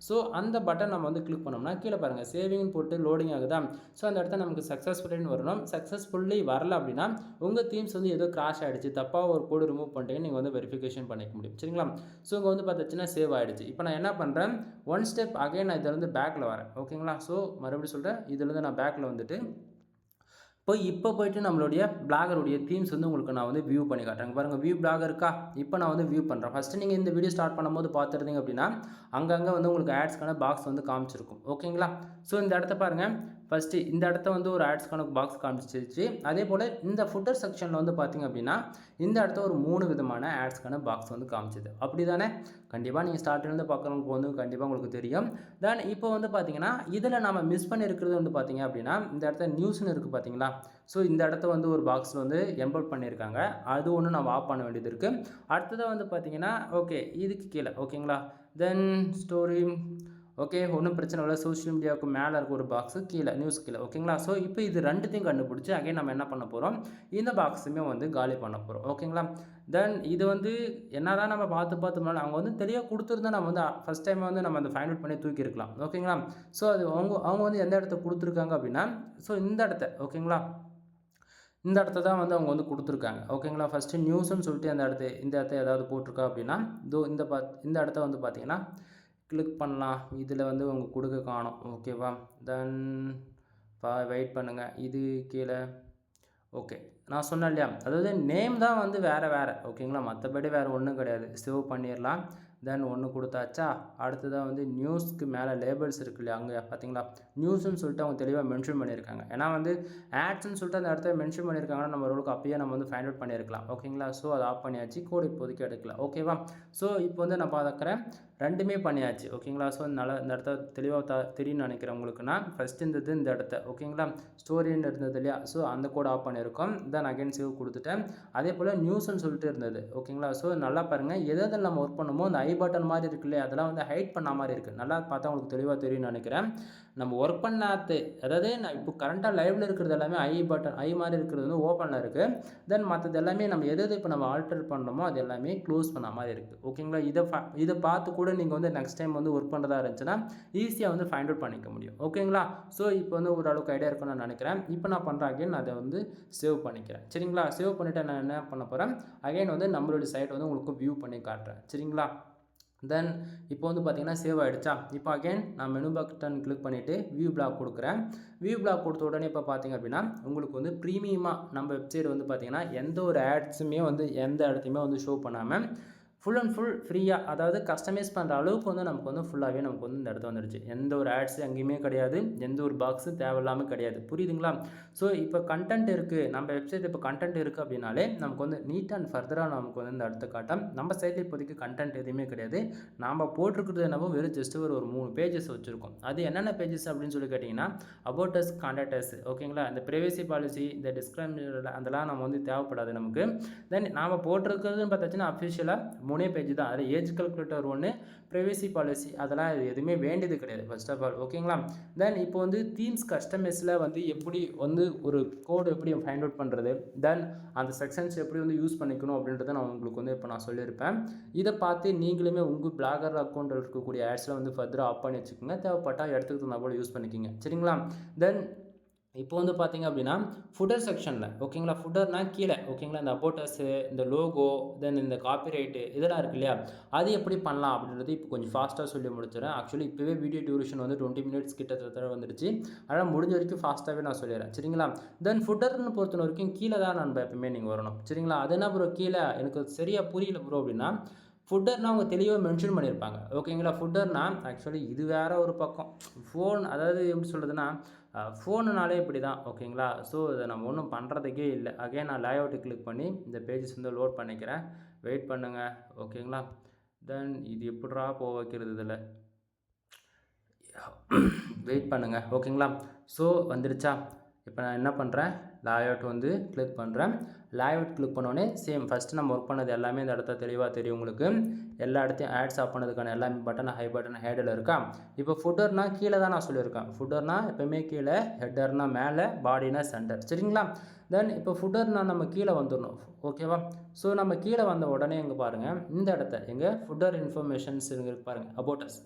ஸோ அந்த பட்டன் நம்ம வந்து கிளிக் பண்ணோம்னா, கீழ பாருங்க சேவிங்ன்னு போட்டு லோடிங் ஆகுதா? ஸோ அந்த இடத்துல நமக்கு சக்சஸ்ஃபுல்லின்னு வரணும். சக்சஸ்ஃபுல்லி வரல அப்படின்னா, உங்க தீம்ஸ் வந்து ஏதோ கிராஷ் ஆயிடுச்சு. தப்பா ஒரு கோடு ரிமூவ் பண்ணிட்டீங்கன்னு நீங்க வந்து வெரிஃபிகேஷன் பண்ணிக்க முடியும். சரிங்களா? ஸோ இங்க வந்து பார்த்துச்சுன்னா சேவ் ஆயிடுச்சு. இப்போ நான் என்ன பண்றேன், ஒன் ஸ்டெப் அகைன் நான் இதிலிருந்து பேக்ல வரேன். ஓகேங்களா? ஸோ மறுபடியும் சொல்றேன். இதிலிருந்து நான் பேக்ல வந்துட்டு இப்போ போயிட்டு நம்மளுடைய பிளாகருடைய தீம்ஸ் வந்து உங்களுக்கு நான் வந்து வியூ பண்ணி காட்டுறேன். பாருங்க வியூ பிளாகர் இருக்கா? இப்போ நான் வந்து வியூ பண்ணுறேன். ஃபஸ்ட்டு நீங்கள் இந்த வீடியோ ஸ்டார்ட் பண்ணும்போது பார்த்துருந்தீங்க அப்படின்னா, அங்கங்கே வந்து உங்களுக்கு ஆட்ஸ்க்கான பாக்ஸ் வந்து காமிச்சிருக்கும். ஓகேங்களா? ஸோ இந்த இடத்த பாருங்க. ஃபஸ்ட்டு இந்த இடத்த வந்து ஒரு ஆட்ஸ்க்கான பாக்ஸ் காமிச்சிருச்சு. அதே போல் இந்த ஃபுட்டர் செக்ஷனில் வந்து பார்த்தீங்க அப்படின்னா, இந்த இடத்த ஒரு 3 விதமான ஆட்ஸ்க்கான பாக்ஸ் வந்து காமிச்சது. அப்படி தானே? கண்டிப்பாக நீங்கள் ஸ்டார்ட்லேருந்து பார்க்குறவங்களுக்கு வந்து கண்டிப்பாக உங்களுக்கு தெரியும். தென் இப்போ வந்து பார்த்தீங்கன்னா, இதில் நம்ம மிஸ் பண்ணியிருக்கிறது வந்து பார்த்தீங்க அப்படின்னா, இந்த இடத்துல நியூஸ்ன்னு இருக்குது பார்த்தீங்களா? ஸோ இந்த இடத்த வந்து ஒரு பாக்ஸில் வந்து எம்பெட் பண்ணியிருக்காங்க. அது ஒன்று நம்ம ஆஃப் பண்ண வேண்டியது இருக்குது. அடுத்ததாக வந்து பார்த்தீங்கன்னா, ஓகே இதுக்கு கீழே ஓகேங்களா? தென் ஸ்டோரி ஓகே ஒன்றும் பிரச்சனை இல்லை. சோஷியல் மீடியாவுக்கு மேலே இருக்க ஒரு பாக்ஸு கீழே நியூஸ் கீழே ஓகேங்களா? ஸோ இப்போ இது 2த்தையும் கண்டுபிடிச்சி அகைன் நம்ம என்ன பண்ண போகிறோம், இந்த பாக்ஸுமே வந்து காலி பண்ண போகிறோம். ஓகேங்களா? தென் இது வந்து என்னதான் நம்ம பார்த்து அவங்க வந்து தெளிவாக கொடுத்துருந்தா நம்ம வந்து ஃபஸ்ட் டைம் வந்து நம்ம அந்த ஃபைண்ட் அவுட் பண்ணி தூக்கியிருக்கலாம். ஓகேங்களா? ஸோ அது அவங்க வந்து எந்த இடத்த கொடுத்துருக்காங்க அப்படின்னா, ஸோ இந்த இடத்த ஓகேங்களா? இந்த இடத்த தான் வந்து அவங்க வந்து கொடுத்துருக்காங்க. ஓகேங்களா? ஃபஸ்ட்டு நியூஸ்ன்னு சொல்லிட்டு இந்த இடத்த ஏதாவது போட்டிருக்கா அப்படின்னா, இந்த இடத்த வந்து பார்த்தீங்கன்னா, கிளிக் பண்ணலாம். இதில் வந்து உங்க கொடுக்க காணோம். ஓகேவா? தென் வெயிட் பண்ணுங்கள். இது கீழே ஓகே. நான் சொன்னேன் இல்லையா? அதாவது நேம் தான் வந்து வேறு. ஓகேங்களா? மற்றபடி வேறு ஒன்றும் கிடையாது. சேவ் பண்ணிடலாம். தென் ஒன்று கொடுத்தாச்சா? அடுத்ததாக வந்து நியூஸ்க்கு மேலே லேபிள்ஸ் இருக்கு இல்லையா? அங்கே பார்த்தீங்களா? நியூஸ்ன்னு சொல்லிட்டு அவங்க தெளிவாக மென்ஷன் பண்ணியிருக்காங்க. ஏன்னா வந்து ஆட்ஸ்ன்னு சொல்லிட்டு அந்த இடத்துல மென்ஷன் பண்ணியிருக்காங்கன்னா, நம்ம ஓரளவுக்கு அப்பயே நம்ம வந்து ஃபைண்ட் அவுட் பண்ணியிருக்கலாம். ஓகேங்களா? ஸோ அதை ஆஃப் பண்ணியாச்சு. கோடு இப்போதைக்கு எடுக்கல. ஓகேவா? ஸோ இப்போ வந்து நான் பார்க்குறேன் 2மே பண்ணியாச்சு. ஓகேங்களா? ஸோ நல்லா இந்த இடத்த தெளிவாக தெரியும்னு நினைக்கிறேன் உங்களுக்குன்னா. ஃபஸ்ட்டு இந்த இடத்த ஓகேங்களா? ஸ்டோரின்னு இருந்தது இல்லையா? ஸோ அந்த கோட் ஆஃப் பண்ணியிருக்கோம். தென் அகைன் சேவ் கொடுத்துட்டேன். அதே போல் நியூஸ்ன்னு சொல்லிட்டு இருந்தது. ஓகேங்களா? ஸோ நல்லா பாருங்கள். எதில் நம்ம ஒர்க் பண்ணுமோ அந்த ஐ பட்டன் மாதிரி இருக்கு இல்லையா? அதெல்லாம் வந்து ஹைட் பண்ண மாதிரி இருக்குது. நல்லா பார்த்தா உங்களுக்கு தெளிவாக தெரியும்னு நினைக்கிறேன். நம்ம ஒர்க் பண்ணாது அதாவது நான் இப்போ கரண்ட்டாக லைவில் இருக்கிறது எல்லாமே ஐ மாதிரி இருக்கிறது வந்து ஓப்பனில் இருக்குது. தென் மற்றது எல்லாமே நம்ம எது இப்போ நம்ம ஆல்டர் பண்ணணுமோ அது எல்லாமே க்ளோஸ் பண்ண மாதிரி இருக்குது. ஓகேங்களா? இதை பார்த்து கூட நீங்கள் வந்து நெக்ஸ்ட் டைம் வந்து ஒர்க் பண்ணுறதா இருந்துச்சுன்னா ஈஸியாக வந்து ஃபைண்ட் அவுட் பண்ணிக்க முடியும். ஓகேங்களா? ஸோ இப்போ வந்து ஓரளவுக்கு ஐடியா இருக்குன்னு நான் நினைக்கிறேன். இப்போ நான் பண்ணுறேன் அகைன் அதை வந்து சேவ் பண்ணிக்கிறேன். சரிங்களா? சேவ் பண்ணிவிட்டு நான் என்ன பண்ண போகிறேன், அகைன் வந்து நம்மளுடைய சைட் வந்து உங்களுக்கு வியூ பண்ணி காட்டுறேன். சரிங்களா? தென் இப்போ வந்து பார்த்தீங்கன்னா சேவ் ஆகிடுச்சா? இப்போ அகைன் நான் மெனு பட்டன் கிளிக் பண்ணிவிட்டு வியூ பிளாக் கொடுக்குறேன். வியூ பிளாக் கொடுத்த உடனே இப்போ பார்த்தீங்க அப்படின்னா உங்களுக்கு வந்து ப்ரீமியமாக நம்ம வெப்சைட் வந்து பார்த்தீங்கன்னா எந்த ஒரு ஆட்ஸுமே வந்து எந்த இடத்தையுமே வந்து ஷோ பண்ணாமல் ஃபுல் அண்ட் ஃபுல் ஃப்ரீயாக அதாவது கஸ்டமைஸ் பண்ணுற அளவுக்கு வந்து நமக்கு வந்து ஃபுல்லாகவே நமக்கு வந்து இந்த இடத்துல வந்துடுச்சு. எந்த ஒரு ஆட்ஸ் எங்கேயுமே கிடையாது. எந்த ஒரு பாக்ஸும் தேவையில்லாமல் கிடையாது. புரியுதுங்களா? ஸோ இப்போ கண்டென்ட் இருக்குது. நம்ம வெப்சைட் இப்போ கண்டென்ட் இருக்குது அப்படின்னாலே நமக்கு வந்து நீட் அண்ட் ஃபர்தராக நமக்கு வந்து இந்த இடத்த காட்டும். நம்ம சைட்டில் இப்போதைக்கு கண்டென்ட் எதுவுமே கிடையாது. நாம் போட்டிருக்கிறது என்னவோ வெறும் ஜஸ்ட் ஒரு 3 பேஜஸ் வச்சுருக்கோம். அது என்னென்ன பேஜஸ் அப்படின்னு சொல்லி கேட்டிங்கன்னா அபவுட் அஸ், கான்டாக்ட் அஸ் ஓகேங்களா? இந்த பிரைவசி பாலிசி, இந்த டிஸ்கிரைபர் அதெல்லாம் நம்ம வந்து தேவைப்படாது நமக்கு. தென் நாம் போட்டிருக்கிறதுன்னு பார்த்தாச்சுன்னா அஃபிஷியலாக 3 பேஜ் தான். அதில் ஏஜ் கல்குலேட்டர் ஒன்று, ப்ரைவசி பாலிசி அதெல்லாம் எதுவுமே வேண்டியது கிடையாது ஃபர்ஸ்ட் ஆஃப் ஆல். ஓகேங்களா? தென் இப்போ வந்து தீம்ஸ் கஸ்டமைஸில் வந்து எப்படி வந்து ஒரு கோடு எப்படி ஃபைண்ட் அவுட் பண்ணுறது, தென் அந்த செக்ஷன்ஸ் எப்படி வந்து யூஸ் பண்ணிக்கணும் அப்படின்றத நான் உங்களுக்கு வந்து இப்போ நான் சொல்லியிருப்பேன். இதை பார்த்து நீங்களுமே உங்கள் பிளாகர் அக்கௌண்ட்டில் இருக்கக்கூடிய ஆட்ஸில் வந்து ஃபர்தராக ஆஃப் பண்ணி வச்சுக்கோங்க. தேவைப்பட்டால் இடத்துக்கு தகுந்த போல் யூஸ் பண்ணிக்கோங்க. சரிங்களா? தென் இப்போ வந்து பார்த்தீங்க அப்படின்னா ஃபுட்டர் செக்ஷனில் ஓகேங்களா? ஃபுட்டர்னால் கீழே ஓகேங்களா? இந்த அபோட்டஸு, இந்த லோகோ, தென் இந்த காப்பிரைட்டு இதெல்லாம் இருக்கு இல்லையா? அது எப்படி பண்ணலாம் அப்படின்றது இப்போ கொஞ்சம் ஃபாஸ்ட்டாக சொல்லி முடிச்சிடறேன். ஆக்சுவலி இப்போவே வீடியோ டியூரேஷன் வந்து 20 மினிட்ஸ் கிட்டத்தட்ட வந்துடுச்சு. அதனால் முடிஞ்ச வரைக்கும் ஃபாஸ்ட்டாகவே நான் சொல்லிடுறேன். சரிங்களா? தென் ஃபுட்டர்னு பொறுத்த வரைக்கும் கீழே தான் நம்ம எப்பவுமே நீங்கள் வரணும். சரிங்களா? அது என்ன ப்ரோ கீழே எனக்கு சரியாக புரியல ப்ரோ அப்படின்னா ஃபுட்டர்னா அவங்க தெளிவாக மென்ஷன் பண்ணியிருப்பாங்க. ஓகேங்களா? ஃபுட்டர்னா ஆக்சுவலி இது வேற ஒரு பக்கம். ஃபோன் அதாவது எப்படி சொல்றதுன்னா, ஃபோனுனாலே இப்படி தான். ஓகேங்களா? ஸோ இத நம்ம ஒண்ணும் பண்றதுக்கே இல்ல. அகைன் நான் லேஅவுட் கிளிக் பண்ணி இந்த பேஜஸ் வந்து லோட் பண்ணிக்கிறேன். வெயிட் பண்ணுங்க. ஓகேங்களா? தென் இது எப்புட்றா வைக்கிறது இதில? வெயிட் பண்ணுங்க. ஓகேங்களா? ஸோ வந்துருச்சா? இப்போ நான் என்ன பண்ணுறேன், லேஅவுட் வந்து கிளிக் பண்ணுறேன். லேஅவுட் கிளிக் பண்ணோடனே சேம் ஃபஸ்ட்டு நம்ம ஒர்க் பண்ணது எல்லாமே இந்த இடத்துல தெளிவாக தெரியும் உங்களுக்கு. எல்லா இடத்தையும் ஆட்ஸ் ஆஃப் பண்ணதுக்கான எல்லா பட்டன், ஹை பட்டன், ஹேடில் இருக்கா? இப்போ ஃபுட்டர்னா கீழே தான் நான் சொல்லியிருக்கேன். ஃபுட்டர்னா எப்பவுமே கீழே, ஹெட்டர்னா மேலே, பாடினா சென்டர். சரிங்களா? தென் இப்போ ஃபுட்டர்னா நம்ம கீழே வந்துடணும். ஓகேவா? ஸோ நம்ம கீழே வந்த உடனே இங்கே பாருங்கள், இந்த இடத்த எங்கே ஃபுட்டர் இன்ஃபர்மேஷன்ஸ் இருக்கு பாருங்கள், அபவுட் அஸ்.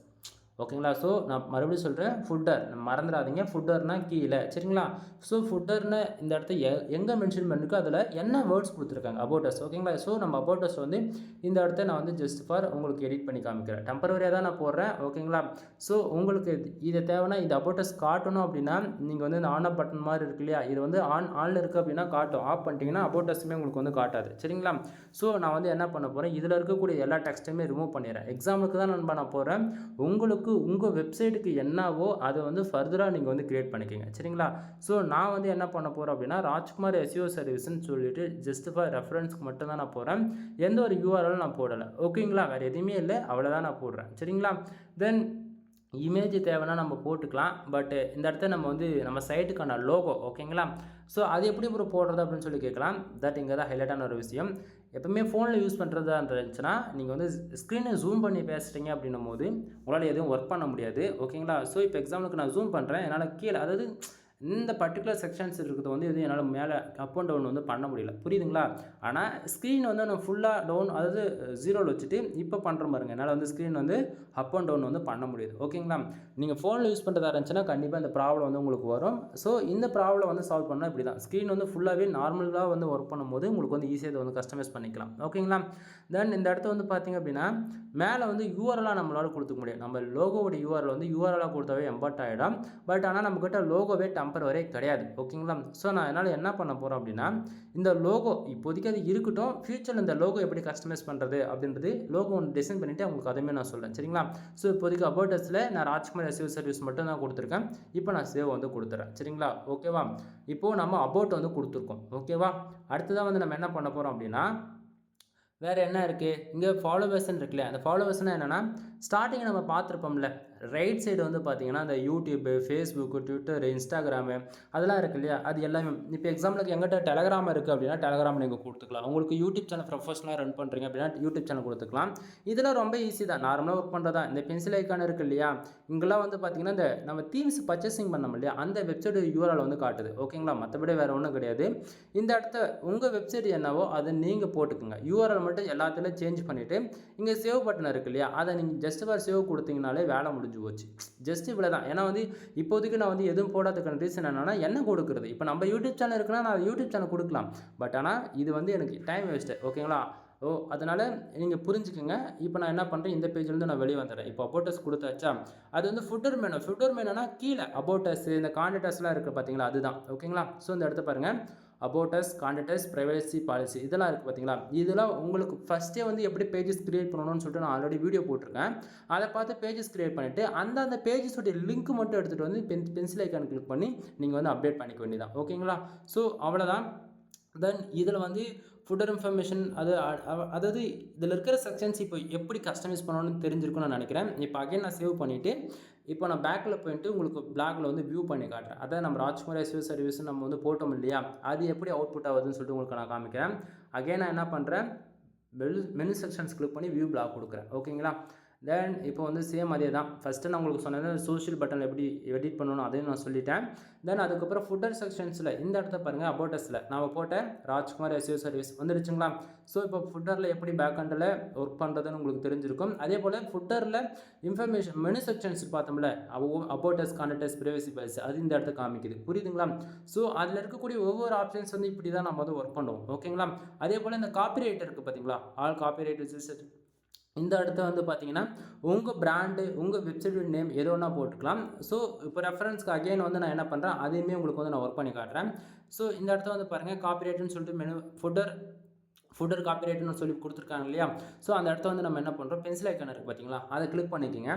ஓகேங்களா? ஸோ நான் மறுபடியும் சொல்கிறேன், ஃபுட்டர் மறந்துடாதீங்க. ஃபுட்டர்னா கீழே. சரிங்களா? ஸோ ஃபுட்டர்னு இந்த இடத்த எங்கே மென்ஷன் பண்ணிருக்கோ அதில் என்ன வேர்ட்ஸ் கொடுத்துருக்காங்க, அபவுட் அஸ். ஓகேங்களா? ஸோ நம்ம அபவுட் அஸ் வந்து இந்த இடத்த நான் வந்து ஜஸ்ட் ஃபார் உங்களுக்கு எடிட் பண்ணி காமிக்கிறேன். டெம்பரவரியாக தான் நான் போடுறேன். ஓகேங்களா? ஸோ உங்களுக்கு இது தேவைன்னா இது அபவுட் அஸ் காட்டணும் அப்படின்னா நீங்கள் வந்து இந்த ஆன் ஆஃப் பட்டன் மாதிரி இருக்கு இல்லையா, இது வந்து ஆனில் இருக்குது அப்படின்னா காட்டும். ஆஃப் பண்ணிட்டீங்கன்னா அபவுட் அஸ்மே உங்களுக்கு வந்து காட்டாது. சரிங்களா? ஸோ நான் வந்து என்ன பண்ண போகிறேன், இதில் இருக்கக்கூடிய எல்லா டெக்ஸ்ட்டையுமே ரிமூவ் பண்ணிடுறேன். எக்ஸாம்பிளுக்கு தான் நண்பா நான் போடுறேன். உங்களுக்கு உங்கள் வெப்சைட்டுக்கு என்னவோ அதை வந்து ஃபர்தராக நீங்கள் வந்து கிரியேட் பண்ணிக்கோங்க. சரிங்களா? ஸோ நான் வந்து என்ன பண்ண போகிறேன் அப்படின்னா, ராஜ்குமார் எஸ்இஓ சர்வீஸ்ன்னு சொல்லிட்டு ஜஸ்ட் ஃபார் ரெஃபரன்ஸ்க்கு மட்டும் தான் நான் போகிறேன். எந்த ஒரு யூஆர்எல் நான் போடலை. ஓகேங்களா? வேறு எதுவுமே இல்லை, அவ்வளோதான் நான் போடுறேன். சரிங்களா? தென் இமேஜ் தேவைன்னா நம்ம போட்டுக்கலாம். பட் இந்த இடத்த நம்ம வந்து நம்ம சைட்டுக்கான லோகோ. ஓகேங்களா? ஸோ அது எப்படி ப்ரோ போடுறது அப்படின்னு சொல்லி கேட்கலாம். தட் இங்கே தான் ஹைலைட்டான ஒரு விஷயம். எப்பவுமே ஃபோனில் யூஸ் பண்ணுறதா இருந்துச்சுன்னா நீங்கள் வந்து ஸ்க்ரீனை ஜூம் பண்ணி பேசுகிறீங்க அப்படின்னும் போது உங்களால் எதுவும் ஒர்க் பண்ண முடியாது. ஓகேங்களா? ஸோ இப்போ எக்ஸாம்பிளுக்கு நான் ஜூம் பண்ணுறேன். என்னால் கீழே அதாவது இந்த பர்டிகுலர் செக்ஷன்ஸ் இருக்கிறது வந்து எதுவும் என்னால் மேலே அப் அண்ட் டவுன் வந்து பண்ண முடியல. புரியுதுங்களா? ஆனால் ஸ்க்ரீன் வந்து நான் ஃபுல்லாக டவுன் அதாவது 0ல் வச்சுட்டு இப்போ பண்ணுற பாருங்க, என்னால் வந்து ஸ்க்ரீன் வந்து அப் அண்ட் டவுன் வந்து பண்ண முடியுது. ஓகேங்களா? நீங்கள் ஃபோனில் யூஸ் பண்ணுறதா இருந்துச்சுன்னா கண்டிப்பாக இந்த ப்ராப்ளம் வந்து உங்களுக்கு வரும். ஸோ இந்த ப்ராப்ளம் வந்து சால்வ் பண்ணால் இப்படி தான். ஸ்க்ரீன் வந்து ஃபுல்லாகவே நார்மலாக வந்து ஒர்க் பண்ணும்போது உங்களுக்கு வந்து ஈஸியாக இதை வந்து கஸ்டமைஸ் பண்ணிக்கலாம். ஓகேங்களா? தென் இந்த இடத்த வந்து பார்த்திங்க அப்படின்னா மேலே வந்து யூஆர்எலாக நம்மளால் கொடுத்துக்க முடியும். நம்ம லோகோவோட யூஆர்எல் வந்து யூஆர்எலாக கொடுத்தாவே எம்பர்ட் ஆகிடும். பட் ஆனால் நம்மக்கிட்ட லோகோவே டெம்பரவரி கிடையாது. ஓகேங்களா? ஸோ நான் என்னால் என்ன பண்ண போகிறேன் அப்படின்னா, இந்த லோகோ இப்போதைக்கு அது இருக்கட்டும். ஃபியூச்சரில் இந்த லோகோ எப்படி கஸ்டமைஸ் பண்ணுறது அப்படின்றது லோகோ ஒன்று டிசைன் பண்ணிவிட்டு உங்களுக்கு அதுவுமே நான் சொல்கிறேன். சரிங்களா? ஸோ இப்போதைக்கு அபவுட் அஸ்ல நான் ராஜ்குமார் எஸ்இஓ சர்வீஸ் மட்டும் தான் கொடுத்துருக்கேன். இப்போ நான் சேவ் வந்து கொடுத்துறேன். சரிங்களா? ஓகேவா? இப்போது நம்ம அபவுட் வந்து கொடுத்துருக்கோம். ஓகேவா? அடுத்ததாக வந்து நம்ம என்ன பண்ண போகிறோம் அப்படின்னா, வேறு என்ன இருக்குது, இங்கே ஃபாலோவர்ஸ்ன்னு இருக்குல்ல, அந்த ஃபாலோவர்ஸ்னால் என்னென்னா ஸ்டார்டிங் நம்ம பார்த்துருப்போம்ல, ரைட் சைடு வந்து பார்த்தீங்கன்னா இந்த யூடியூப்பு, ஃபேஸ்புக்கு, ட்விட்டரு, இன்ஸ்டாகிராமு அதெல்லாம் இருக்குது இல்லையா, அது எல்லாமே இப்போ எக்ஸாம்பிளுக்கு எங்கிட்ட டெலகிராம் இருக்குது அப்படின்னா டெலகிராம் நீங்கள் கொடுத்துக்கலாம். உங்களுக்கு யூடியூப் சேனல் ப்ரொஃபஷனலாக ரன் பண்ணுறீங்க அப்படின்னா யூடியூப் சேனல் கொடுத்துக்கலாம். இதெல்லாம் ரொம்ப ஈஸி தான், நார்மலாக ஒர்க் பண்ணுறது தான். இந்த பென்சில் ஐக்கான் இருக்குது இல்லையா, இங்கெல்லாம் வந்து பார்த்தீங்கன்னா இந்த நம்ம தீம்ஸ் பர்ச்சேசிங் பண்ணோம் இல்லையா, அந்த வெப்சைட் யூஆர்எல் வந்து காட்டுது. ஓகேங்களா? மற்றபடி வேறு ஒன்றும் கிடையாது. இந்த இடத்த உங்கள் வெப்சைட் என்னவோ அதை நீங்கள் போட்டுக்குங்க. யூஆர்எல் மட்டும் எல்லாத்துலேயும் சேஞ்ச் பண்ணிவிட்டு இங்கே சேவ் பட்டன் இருக்குது இல்லையா, அதை நீங்கள் ஜஸ்ட் ஃபார் சேவ் கொடுத்தீங்கனாலே வேலை முடிஞ்சு போச்சு. ஜஸ்ட் இவ்வளோ தான். ஏன்னா வந்து இப்போதைக்கு நான் வந்து எதுவும் போடாததுக்கான ரீசன் என்னன்னா, என்ன கொடுக்குறது, இப்போ நம்ம யூடியூப் சேனல் இருக்குன்னா நான் யூடியூப் சேனல் கொடுக்கலாம். பட் ஆனால் இது வந்து எனக்கு டைம் வேஸ்ட்டு. ஓகேங்களா? அதனால் நீங்கள் புரிஞ்சுக்கோங்க. இப்போ நான் என்ன பண்ணுறேன், இந்த பேஜ்லேருந்து நான் வெளியே வந்துடுறேன். இப்போ அபவுட் அஸ் கொடுத்தாச்சா, அது வந்து ஃபுட்டர் மெனு. ஃபுட்டர் மெனுனா கீழே அபவுட் அஸ் இந்த கான்டாக்ட் அஸ்லாம் இருக்குது பார்த்தீங்களா, அதுதான். ஓகேங்களா? ஸோ இந்த இடத்த பாருங்கள், about us, contact as, privacy policy இதெல்லாம் இருக்குது பார்த்தீங்களா. இதெல்லாம் உங்களுக்கு ஃபஸ்ட்டே வந்து எப்படி பேஜஸ் கிரியேட் பண்ணணும்னு சொல்லிட்டு நான் ஆல்ரெடி வீடியோ போட்டிருக்கேன். அதை பார்த்து பேஜஸ் கிரியேட் பண்ணிவிட்டு அந்த பேஜஸோடைய லிங்க் மட்டும் எடுத்துகிட்டு வந்து பென்சில் ஐக்கான் கிளிக் பண்ணி நீங்கள் வந்து அப்டேட் பண்ணிக்க வேண்டியதான். ஓகேங்களா? ஸோ அவ்வளோதான். தென் இதில் வந்து ஃபுட்டர் இன்ஃபர்மேஷன் அதாவது இதில் இருக்கிற செக்ஷன்ஸ் இப்போ எப்படி கஸ்டமைஸ் பண்ணணும்னு தெரிஞ்சிருக்குன்னு நான் நினைக்கிறேன். இப்போ அகைன் நான் சேவ் பண்ணிவிட்டு இப்போ நான் பேக்கில் போயிட்டு உங்களுக்கு பிளாகில் வந்து வியூ பண்ணி காட்டுறேன். அதான் நம்ம ராஜ்குமார் எஸ்இஓ சர்வீஸ் நம்ம வந்து போட்டோம் இல்லையா, அது எப்படி அவுட்புட் ஆகுதுன்னு சொல்லிட்டு உங்களுக்கு நான் காமிக்கிறேன். அகைன் நான் என்ன பண்ணுறேன், மெனு செக்ஷன்ஸ் கிளிக் பண்ணி வியூ பிளாக் கொடுக்குறேன். ஓகேங்களா? தென் இப்போ வந்து சேம் அதே தான். ஃபஸ்ட்டு நான் உங்களுக்கு சொன்னது சோஷியல் பட்டனில் எப்படி எடிட் பண்ணணும் அதையும் நான் சொல்லிட்டேன். தென் அதுக்கப்புறம் ஃபுட்டர் செக்ஷன்ஸில் இந்த இடத்த பாருங்கள், அபவுட் அஸ்ல நான் போட்டேன் ராஜ்குமார் எஸ்இஓ சர்வீஸ் வந்துடுச்சுங்களா. ஸோ இப்போ ஃபுட்டரில் எப்படி பேக் ஹண்டில் ஒர்க் பண்ணுறதுன்னு உங்களுக்கு தெரிஞ்சிருக்கும். அதே போல் ஃபுட்டரில் இன்ஃபர்மேஷன் மெனு செக்ஷன்ஸ் பார்த்தோம்ல, about us, contact as, privacy policy அது இந்த இடத்த காமிக்குது. புரியுதுங்களா? ஸோ அதில் இருக்கக்கூடிய ஒவ்வொரு ஆப்ஷன்ஸ் வந்து இப்படி தான் நம்ம வந்து ஒர்க் பண்ணுவோம். ஓகேங்களா? அதே போல் இந்த காப்பிரைட் இருக்குது பார்த்தீங்களா, ஆல் காப்பிரைட் ரிஜிஸ்டர்ட் இந்த இடத்த வந்து பார்த்தீங்கன்னா உங்கள் பிராண்டு, உங்கள் வெப்சைட் நேம் எது ஒன்றா போட்டுக்கலாம். ஸோ இப்போ ரெஃபரன்ஸ்க்கு அகைன் வந்து நான் என்ன பண்ணுறேன், அதையுமே உங்களுக்கு வந்து நான் ஒர்க் பண்ணி காட்டுறேன். ஸோ இந்த இடத்த வந்து பாருங்கள், காப்பிரைட்னு சொல்லிட்டு மெனு ஃபுட்டர் காப்பிரைட்னு சொல்லி கொடுத்துருக்காங்க இல்லையா? ஸோ அந்த இடத்த வந்து நம்ம என்ன பண்ணுறோம், பென்சில் ஐக்கான் இருக்குது பார்த்தீங்களா, அதை கிளிக் பண்ணிக்கோங்க.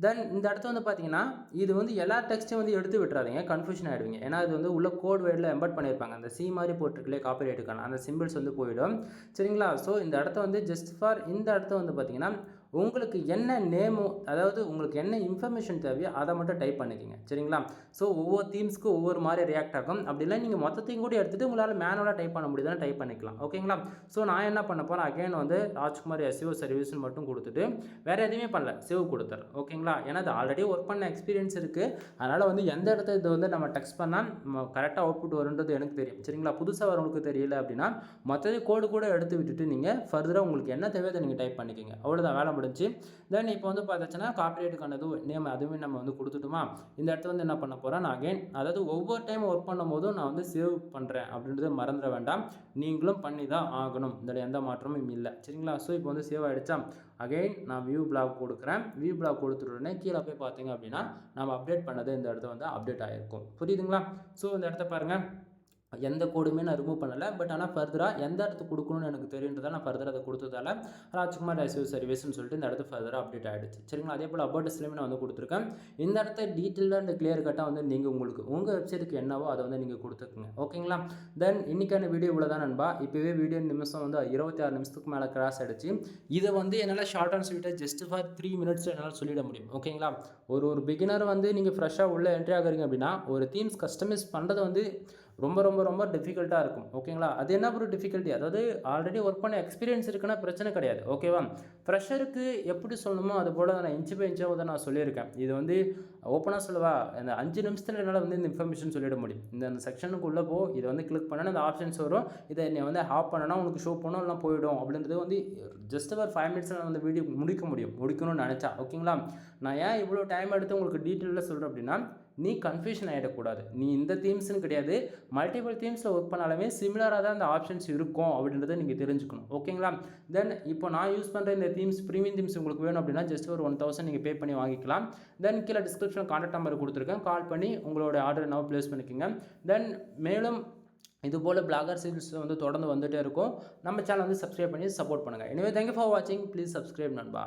தென் இந்த இடத்த வந்து பார்த்தீங்கன்னா, இது வந்து எல்லா டெக்ஸ்ட்டையும் வந்து எடுத்து விட்டுறாதீங்க, கன்ஃபியூஷன் ஆகிடுவீங்க. ஏன்னா இது வந்து உள்ள கோட் வேர்டில் எம்பெட் பண்ணியிருப்பாங்க. அந்த சி மாதிரி போட்டிருக்கலையே காப்பிரைட்டுக்கான அந்த சிம்பிள்ஸ் வந்து போயிடும். சரிங்களா? ஸோ இந்த இடத்த வந்து ஜஸ்ட் ஃபார் இந்த இடத்த வந்து பார்த்தீங்கன்னா, உங்களுக்கு என்ன நேமோ, அதாவது உங்களுக்கு என்ன இன்ஃபர்மேஷன் தேவையோ அதை மட்டும் டைப் பண்ணிக்கோங்க. சரிங்களா? ஸோ ஒவ்வொரு தீம்ஸ்க்கும் ஒவ்வொரு மாதிரி ரியாக்ட் ஆகும். அப்படி இல்லை நீங்கள் மொத்தத்தையும் கூட எடுத்துகிட்டு உங்களால் மேனுவலாக டைப் பண்ண முடியுதுன்னா டைப் பண்ணிக்கலாம். ஓகேங்களா? ஸோ நான் என்ன பண்ண போகிறேன், அகைன் வந்து ராஜ்குமார் எஸ்இஓ சர்வீஸ்னு மட்டும் கொடுத்துட்டு வேறு எதுவுமே பண்ணல, சேவ் கொடுத்துறேன். ஓகேங்களா? ஏன்னா அது ஆல்ரெடி ஒர்க் பண்ண எக்ஸ்பீரியன்ஸ் இருக்குது. அதனால் வந்து எந்த இடத்த இது வந்து நம்ம டெக்ஸ்ட் பண்ணால் கரெக்டாக அவுட்புட் வருன்றது எனக்கு தெரியும். சரிங்களா? புதுசாக வரவங்களுக்கு தெரியல அப்படின்னா மொத்தத்தையும் கோடு கூட எடுத்து விட்டுட்டு நீங்கள் ஃபர்தராக உங்களுக்கு என்ன தேவையோ அதை நீங்கள் டைப் பண்ணிக்கோங்க. அவ்வளோதான், வேலை முடிஞ்சு. தென் இப்போ வந்து பார்த்தாச்சுன்னா காப்பிரைட்டுக்கான நேம் அதுவுமே நம்ம வந்து கொடுத்துட்டுமா, இந்த இடத்துல வந்து என்ன பண்ண போகிறேன் நான் அகைன், அதாவது ஒவ்வொரு டைம் ஒர்க் பண்ணும் போதும் நான் வந்து சேவ் பண்ணுறேன் அப்படின்றத மறந்துட வேண்டாம். நீங்களும் பண்ணி தான் ஆகணும், இதில் எந்த மாற்றமும் இல்லை. சரிங்களா? ஸோ இப்போ வந்து சேவ் ஆகிடுச்சா, அகைன் நான் வியூ பிளாக் கொடுக்குறேன். வியூ பிளாக் கொடுத்துட்ட உடனே கீழே போய் பார்த்தீங்க அப்படின்னா நம்ம அப்டேட் பண்ணது இந்த இடத்த வந்து அப்டேட் ஆகிருக்கும். புரியுதுங்களா? ஸோ இந்த இடத்த பாருங்கள், எந்த கோடுமே நான் ரிமூவ் பண்ணலை. பட் ஆனால் ஃபர்தராக எந்த இடத்துக்கு கொடுக்கணும்னு எனக்கு தெரியுன்றதால் நான் ஃபர்தராக அதை கொடுத்ததால ராஜ்குமார் எஸ்இஓ சர்வீஸ்னு சொல்லிட்டு இந்த இடத்து ஃபர்தராக அப்டேட் ஆகிடுச்சு. சரிங்களா? அதே போல் அபவுட்ஸ்லையுமே நான் வந்து கொடுத்துருக்கேன். இந்த இடத்த டீட்டெயிலாக இந்த கிளியர் கட்டாக வந்து நீங்கள் உங்களுக்கு உங்கள் வெப்சைட்டுக்கு என்னவோ அதை வந்து நீங்கள் கொடுத்துக்குங்க. ஓகேங்களா? தென் இன்றைக்கான வீடியோ இவ்வளோ தான் நண்பா. இப்போவே வீடியோ நிமிஷம் வந்து 26 நிமிஷத்துக்கு மேலே கிராஸ் ஆகிடுச்சு. இதை வந்து என்னால் ஷார்ட் அண்ட் ஸ்வீட்டாக ஜஸ்ட் ஃபார் 3 மினிட்ஸ் என்னால் சொல்லிட முடியும். ஓகேங்களா? ஒரு பிகினர் வந்து நீங்கள் ஃப்ரெஷ்ஷாக உள்ளே என்ட்ரி ஆகுறீங்க அப்படின்னா ஒரு தீம்ஸ் கஸ்டமைஸ் பண்ணுறது வந்து ரொம்ப ரொம்ப ரொம்ப டிஃபிகல்ட்டாக இருக்கும். ஓகேங்களா? அது என்ன ஒரு டிஃபிகல்ட்டி, அதாவது ஆல்ரெடி ஒர்க் பண்ண எக்ஸ்பீரியன்ஸ் இருக்குன்னா பிரச்சனை கிடையாது. ஓகேவா? ஃப்ரெஷருக்கு எப்படி சொல்லணுமோ அது போல் நான் இன்ச்சு பை இன்ச்சாக வந்து நான் சொல்லியிருக்கேன். இது வந்து ஓப்பனாக சொல்லவா, அந்த 5 நிமிஷத்தில் என்னால் வந்து இந்த இன்ஃபர்மேஷன் சொல்லிட முடியும். இந்த செக்ஷனுக்குள்ளே இதை வந்து கிளிக் பண்ணால் அந்த ஆப்ஷன்ஸ் வரும். இதை நீ வந்து ஆஃப் பண்ணனா உனக்கு ஷோ பண்ணோம் எல்லாம் போயிடும் அப்படின்றது வந்து ஜஸ்ட் ஒரு 5 மினிட்ஸில் நான் வந்து வீடியோ முடிக்கணும்னு நினச்சா. ஓகேங்களா? நான் ஏன் இவ்வளோ டைம் எடுத்து உங்களுக்கு டீட்டெயிலாக சொல்கிறேன் அப்படின்னா, நீ கன்ஃபியூஷன் ஆகிடக்கூடாது. நீ இந்த தீம்ஸ்னு கிடையாது, மல்டிபிள் தீம்ஸில் ஒர்க் பண்ணாலுமே சிமிலராக தான் அந்த ஆப்ஷன்ஸ் இருக்கும் அப்படின்றத நீங்கள் தெரிஞ்சுக்கணும். ஓகேங்களா? தென் இப்போ நான் யூஸ் பண்ணுற இந்த தீம்ஸ் ப்ரீமியம் தீம்ஸ் உங்களுக்கு வேணும் அப்படின்னா ஜஸ்ட் ஒரு 1000 நீங்கள் பே பண்ணி வாங்கிக்கலாம். தென் கீழே டிஸ்கிரிப்ஷன் கான்டாக்ட் நம்பர் கொடுத்துருக்கேன், கால் பண்ணி உங்களோட ஆர்டர் என்ன ப்ளேஸ் பண்ணிக்கோங்க. தென் மேலும் இதுபோல் பிளாகர் சீரிஸ் வந்து தொடர்ந்து வந்துகிட்டே இருக்கும். நம்ம சேனல் வந்து சப்ஸ்கிரைப் பண்ணி சப்போர்ட் பண்ணுங்கள். எனவே தேங்க்யூ ஃபார் வாட்சிங். ப்ளீஸ் சப்ஸ்கிரைப் நண்பா.